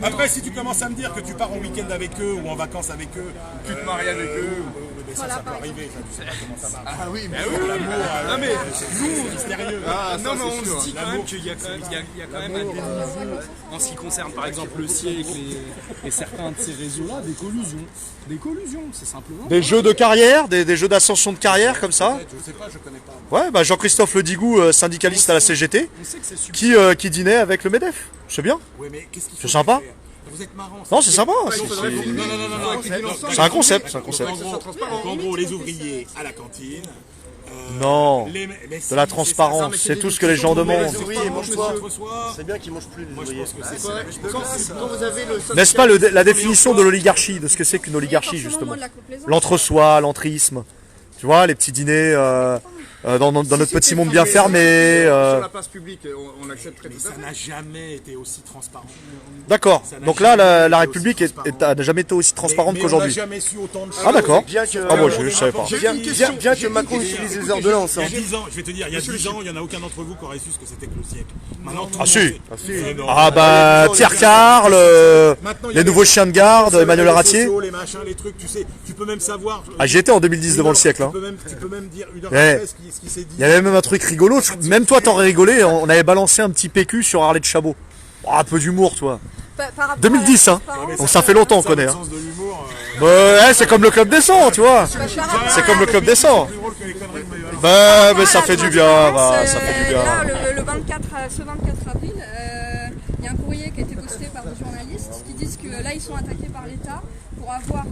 Après, si tu commences à me dire que tu pars en week-end avec eux ou en vacances avec eux, Tu te maries avec eux. mais ça peut arriver. Ça, tu sais pas comment ça marche. Ah oui, mais L'amour, Non, mais c'est mystérieux. Ah, Non, ça, mais c'est on sûr. se dit quand même qu'il y a quand même à des niveaux, en ce qui concerne par exemple le siècle et certains de ces réseaux-là, des collusions. Des collusions, c'est simplement. Des jeux de carrière, des jeux d'ascension de carrière comme ça. Je sais pas, je connais pas. Ouais, bah Jean-Christophe Ledigou, syndicaliste à la CGT, On sait que c'est super. qui dînait avec le MEDEF. C'est bien. Ouais, mais qu'est-ce qu'il faut C'est sympa. faire Vous êtes marrant. Non, c'est sympa. Non. C'est un concept, c'est un concept. En gros, les ouvriers à la cantine. Non, Mais de la transparence, c'est tout ce que les gens demandent. Oui, c'est bien qu'ils mangent plus, les ouvriers. Quand vous avez le N'est-ce pas la définition de l'oligarchie, de ce que c'est qu'une oligarchie, justement? L'entre-soi, l'entrisme. Tu vois, les petits dîners dans notre petit monde bien fermé. Sur la place publique, on accepterait tout ça ça. n'a jamais été aussi transparent. D'accord. Donc là, la République n'a jamais été aussi transparente Mais qu'aujourd'hui. on n'a jamais su autant de choses. Ah d'accord. Bien que, Ah moi je savais pas. bien que Macron utilise les ordonnances. Il y a 10 ans, je vais te dire, il y a 10 ans, il n'y en a aucun d'entre vous qui aurait su ce que c'était que le siècle. Maintenant, tout le Ah monde si. sait. Non. Ah bah Pierre Carl, Maintenant, il y les a nouveaux chiens de garde, Emmanuel les Ratier. sociaux, les machins, les trucs, tu sais, tu peux même savoir. Ah j'y étais en 2010 devant le siècle. Hein. Tu peux même dire une heure Eh. après ce qui s'est dit. Il y avait même un truc rigolo, même toi t'aurais rigolé, on avait balancé un petit PQ sur Harley de Chabot. Oh, un peu d'humour toi. 2010 hein. Donc ça fait longtemps on connaît. Hein. Sens de l'humour. Ouais, c'est comme le club des 100, tu vois. C'est comme le club des 100. Plus drôle que les conneries de Mayotte. Bah, mais ça fait du bien, bah, ça fait du bien. Là, ce 24 avril, il y a un courrier qui a été posté par des journalistes qui disent que là, ils sont attaqués par l'État pour avoir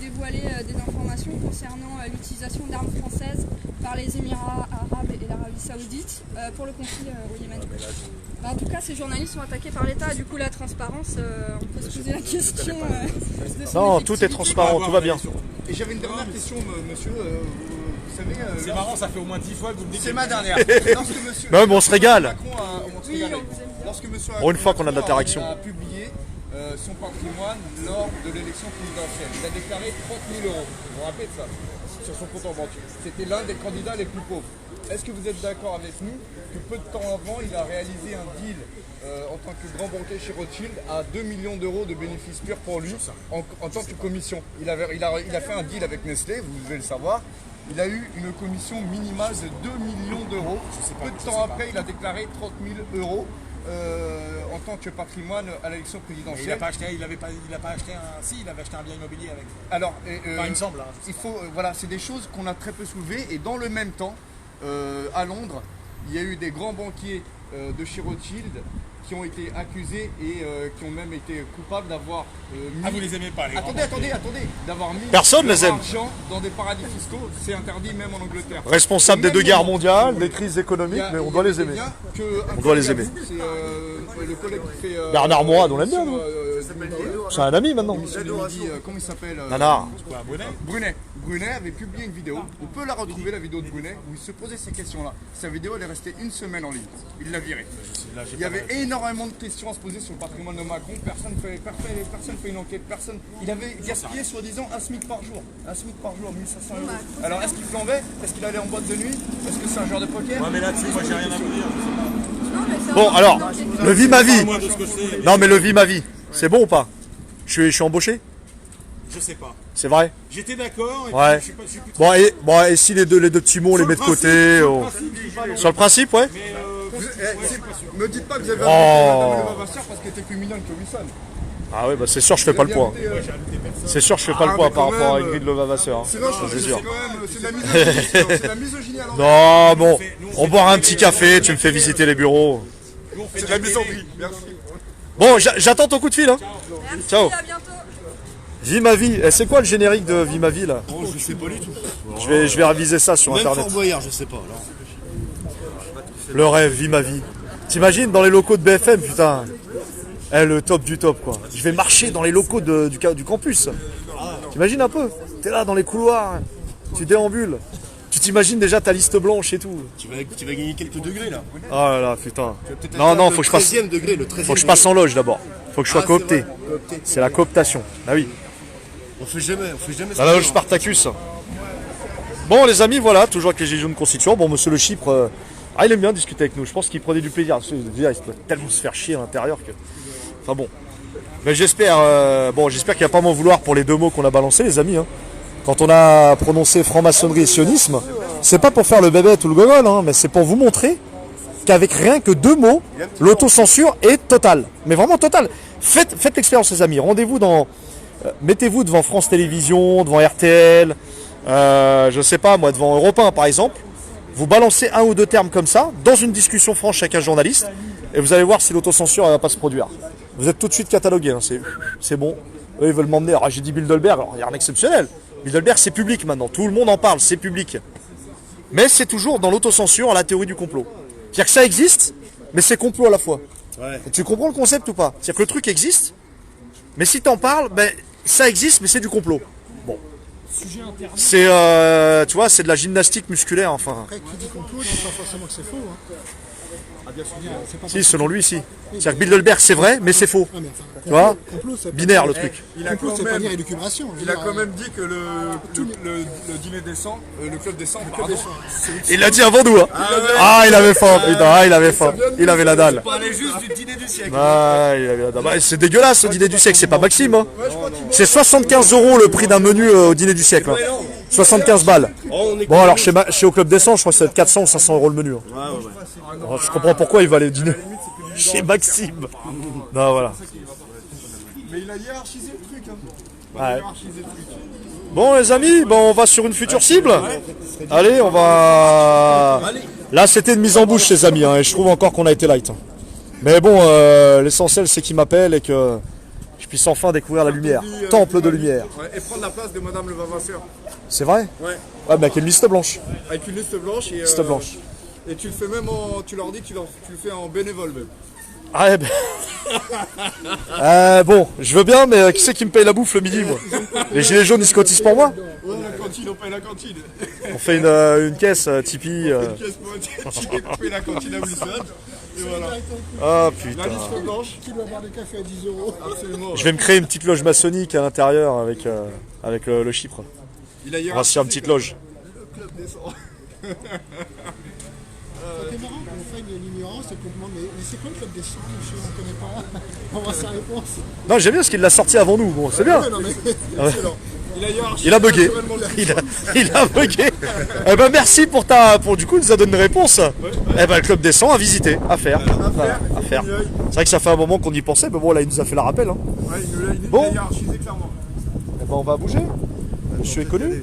dévoilé des informations concernant l'utilisation d'armes françaises par les Émirats arabes et l'Arabie saoudite pour le conflit au Yémen. Bah, en tout cas, ces journalistes sont attaqués par l'État. Du coup, la transparence, on peut se poser la question. De son Non, tout est effectivité. transparent, tout va bien. Et j'avais une dernière question, monsieur. Vous savez, C'est marrant, ça fait au moins 10 fois que vous me dites. c'est ma dernière. Lorsque monsieur, Non, mais on se régale. Macron a, on se régale. Lorsque monsieur Pour une fois qu'on a de Macron l'interaction. a publié son patrimoine lors de l'élection présidentielle, il a déclaré 30 000 euros. Vous vous rappelez de ça? Sur son compte en banque. C'était l'un des candidats les plus pauvres. Est-ce que vous êtes d'accord avec nous que peu de temps avant, il a réalisé un deal en tant que grand banquier chez Rothschild à 2 millions d'euros de bénéfices purs pour lui en tant que commission? Il a fait un deal avec Nestlé, vous devez le savoir. Il a eu une commission minimale de 2 millions d'euros. Peu de temps après, il a déclaré 30 000 euros en tant que patrimoine à l'élection présidentielle. Il n'a pas acheté, il avait acheté un. Si, il avait acheté un bien immobilier avec. Alors, Enfin, il me semble. Hein. il faut, voilà, c'est des choses qu'on a très peu soulevées. Et dans le même temps, à Londres, il y a eu des grands banquiers de chez Rothschild qui ont été accusés et qui ont même été coupables d'avoir mis... Ah, vous les aimez pas, les grands Attendez, d'avoir mis Personne les aime. l'argent dans des paradis fiscaux. C'est interdit même en Angleterre. Responsable des deux guerres mondiales, des crises Il économiques, y a- mais on il y doit a les des aimer. biens que un On doit les collègue à aimer. vous, c'est le collègue qui fait... Bernard Moirad, on l'aime bien, l'émission, nous. de midi, C'est un ami maintenant. l'émission de midi, comment il s'appelle Nanar. Quoi, Brunet Brunet avait publié une vidéo, on peut la retrouver la vidéo de Brunet, où il se posait ces questions-là. Sa vidéo elle est restée une semaine en ligne, il l'a virée. Il y avait énormément de questions à se poser sur le patrimoine de Macron, personne fait une enquête, il avait gaspillé soi-disant un SMIC par jour, 1500 euros. Alors est-ce qu'il flambait? Est-ce qu'il allait en boîte de nuit? Est-ce que c'est un joueur de poker? Ouais, mais là-dessus, moi, j'ai rien à vous dire. Non, mais c'est Bon un- alors, le vie ma vie. Moi, de ce que je sais, Non mais le vie ma vie. C'est bon ou pas? Je suis embauché? je sais pas. C'est vrai? J'étais d'accord, et Ouais. puis je suis plus Bon et si les deux petits mots on les met de côté sur le principe, ouais? Me dites pas que vous avez Oh. Madame Levasseur parce qu'elle était plus mignonne que Wilson. Ah ouais bah c'est sûr je fais pas le poids. C'est sûr je fais pas le Ah, poids mais par quand rapport à même, Ingrid Levavasseur. Hein. Sinon, Ça, c'est c'est sûr. quand même c'est de la misogynie. C'est de la misogynie à l'envers. Non bon, on boira un petit café, tu me fais visiter les bureaux. Nous, on fait C'est de de la télé. misandrie. Merci. Bon j'attends ton coup de fil hein. Merci, Ciao. à bientôt. Vie ma vie. Eh, c'est quoi le générique de Vie ma vie là? Oh, je sais pas du tout. Je vais réviser ça sur Même internet. Fort Boyard, je sais pas. Alors. Le rêve, vie ma vie. T'imagines dans les locaux de BFM, putain. Eh, le top du top quoi. Je vais marcher dans les locaux du campus. T'imagines un peu? T'es là dans les couloirs, tu déambules. Tu t'imagines déjà ta liste blanche et tout. Tu vas gagner quelques degrés là. Oh là là, putain. Non, faut que je passe. 13e degré, le 13e Faut que je passe en loge d'abord. Faut que je sois Ah, coopté. c'est vrai, coopté. C'est la cooptation. Ah oui. On fait jamais Dans ça. la loge Spartacus. Bon les amis, voilà, toujours avec les Gilets jaunes constituants. Bon monsieur le Chypre, il aime bien discuter avec nous. Je pense qu'il prenait du plaisir. Il doit tellement se faire chier à l'intérieur que. Enfin bon. Mais j'espère qu'il va pas m'en vouloir pour les deux mots qu'on a balancés les amis. Hein. Quand on a prononcé franc-maçonnerie et sionisme, c'est pas pour faire le bébête ou le gogol, hein, mais c'est pour vous montrer qu'avec rien que deux mots, l'autocensure est totale. Mais vraiment totale. Faites l'expérience les amis. Rendez-vous dans... mettez-vous devant France Télévisions, devant RTL, je sais pas moi, devant Europe 1 par exemple. Vous balancez un ou deux termes comme ça, dans une discussion franche avec un journaliste, et vous allez voir si l'autocensure ne va pas se produire. Vous êtes tout de suite catalogué, hein, c'est bon. Eux, ils veulent m'emmener. Alors, j'ai dit Bilderberg, alors il n'y a rien d'exceptionnel. Bilderberg, c'est public maintenant. Tout le monde en parle, c'est public. Mais c'est toujours dans l'autocensure, la théorie du complot. C'est-à-dire que ça existe, mais c'est complot à la fois. Ouais. Et tu comprends le concept ou pas? C'est-à-dire que le truc existe, mais si t'en parles, ben, ça existe, mais c'est du complot. Bon. Sujet interne. C'est, tu vois, c'est de la gymnastique musculaire, enfin. Après, qui dit complot, ne dit pas forcément que c'est faux. Hein. C'est pas Si, selon lui, si. C'est-à-dire que Bilderberg, c'est vrai, mais c'est faux. Ah, mais enfin, Tu vois complot, ça veut pas Binaire, dire- le truc. Il a Complot, quand c'est pas même, dire élucubration. il a quand même dit que le dîner décembre, le club décembre, pardon, Il l'a dit avant nous, hein. Ah, il avait faim, putain, ah, il avait faim. Il avait la dalle. parlait juste du dîner du siècle. Ah, il avait la dalle. Bah, c'est dégueulasse, ce dîner du siècle, c'est pas Maxime, hein. C'est 75 € le prix d'un menu au dîner du siècle. Hein. 75 balles. Bon, alors chez Au Club Décembre, je crois que ça va être 400 ou 500 € le menu. Hein. Alors, je comprends pourquoi il va aller dîner chez Maxime. Non, voilà. Mais il a hiérarchisé le truc. Hein. Ouais. Hiérarchisé le truc. Bon les amis, bon, on va sur une future cible. Allez, on va... Là c'était une mise en bouche les amis, hein, et je trouve encore qu'on a été light. Hein. Mais bon, l'essentiel c'est qu'il m'appelle et que je puisse enfin découvrir la lumière. Temple de lumière. Ouais, et prendre la place de Madame le Vavasseur. C'est vrai? Ouais. Ouais, mais avec une liste blanche. Avec une liste blanche. Et, Liste blanche. Et tu le fais même en. Tu leur dis que tu le fais en bénévole même. Ah, ben... bon, je veux bien, mais qui c'est qui me paye la bouffe le midi, moi? Les gilets jaunes, ils se cotisent pour moi? Ouais, la cantine, on paye la cantine. On fait une caisse Tipeee. Qu'est-ce que tu fais la cantine à Blissade. Et voilà. Ah La putain. liste blanche. Qui doit boire des cafés à 10 €. Absolument. Je vais me créer une petite loge maçonnique à l'intérieur avec le Chypre. Il a On va se faire une petite loge. Le club descend. C'est marrant qu'on fait l'ignorance et qu'on demande mais c'est quoi le club des 100 monsieur, on connaît pas. On voit sa réponse. Non, j'aime bien parce qu'il l'a sorti avant nous. Bon, c'est bien. Ouais, non, mais... Excellent. Il a hiérarchisé Il a bugué. naturellement le Il a bugué. Eh ben merci pour du coup, il nous a donné une réponse. Eh ben le club des 100 à visiter, à faire. Voilà, à faire. C'est vrai que ça fait un moment qu'on y pensait, mais bon là il nous a fait la rappel. Hein. Ouais, il Bon. a hiérarchisé clairement. Eh ben on va bouger. Monsieur est connu.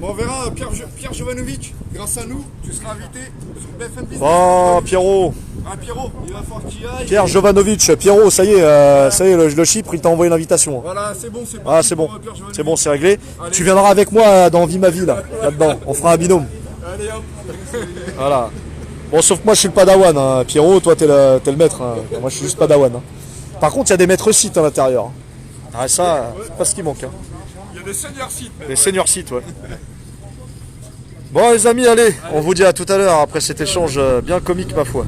Bon, on verra Pierre Jovanovic, grâce à nous, tu seras invité sur BFM Business. Oh Pierrot. Ah Pierrot, il va falloir qu'il aille. Pierre Jovanovic. Pierrot, ça y est, le Chypre, il t'a envoyé l'invitation. Voilà, c'est bon, c'est Ah c'est bon. C'est bon, c'est réglé. Tu viendras avec moi dans Vie ma vie là-dedans. On fera un binôme. Allez hop. Voilà. Bon, sauf que moi je suis le padawan, hein. Pierrot, toi t'es le maître. Hein. Moi je suis juste padawan. Hein. Par contre, il y a des maîtres sites à l'intérieur. Ah, ça, c'est pas ce qui manque. Hein. Il y a des seniors sites. Les seniors sites, ouais. Bon, les amis, allez, on vous dit à tout à l'heure après cet échange bien comique, ma foi.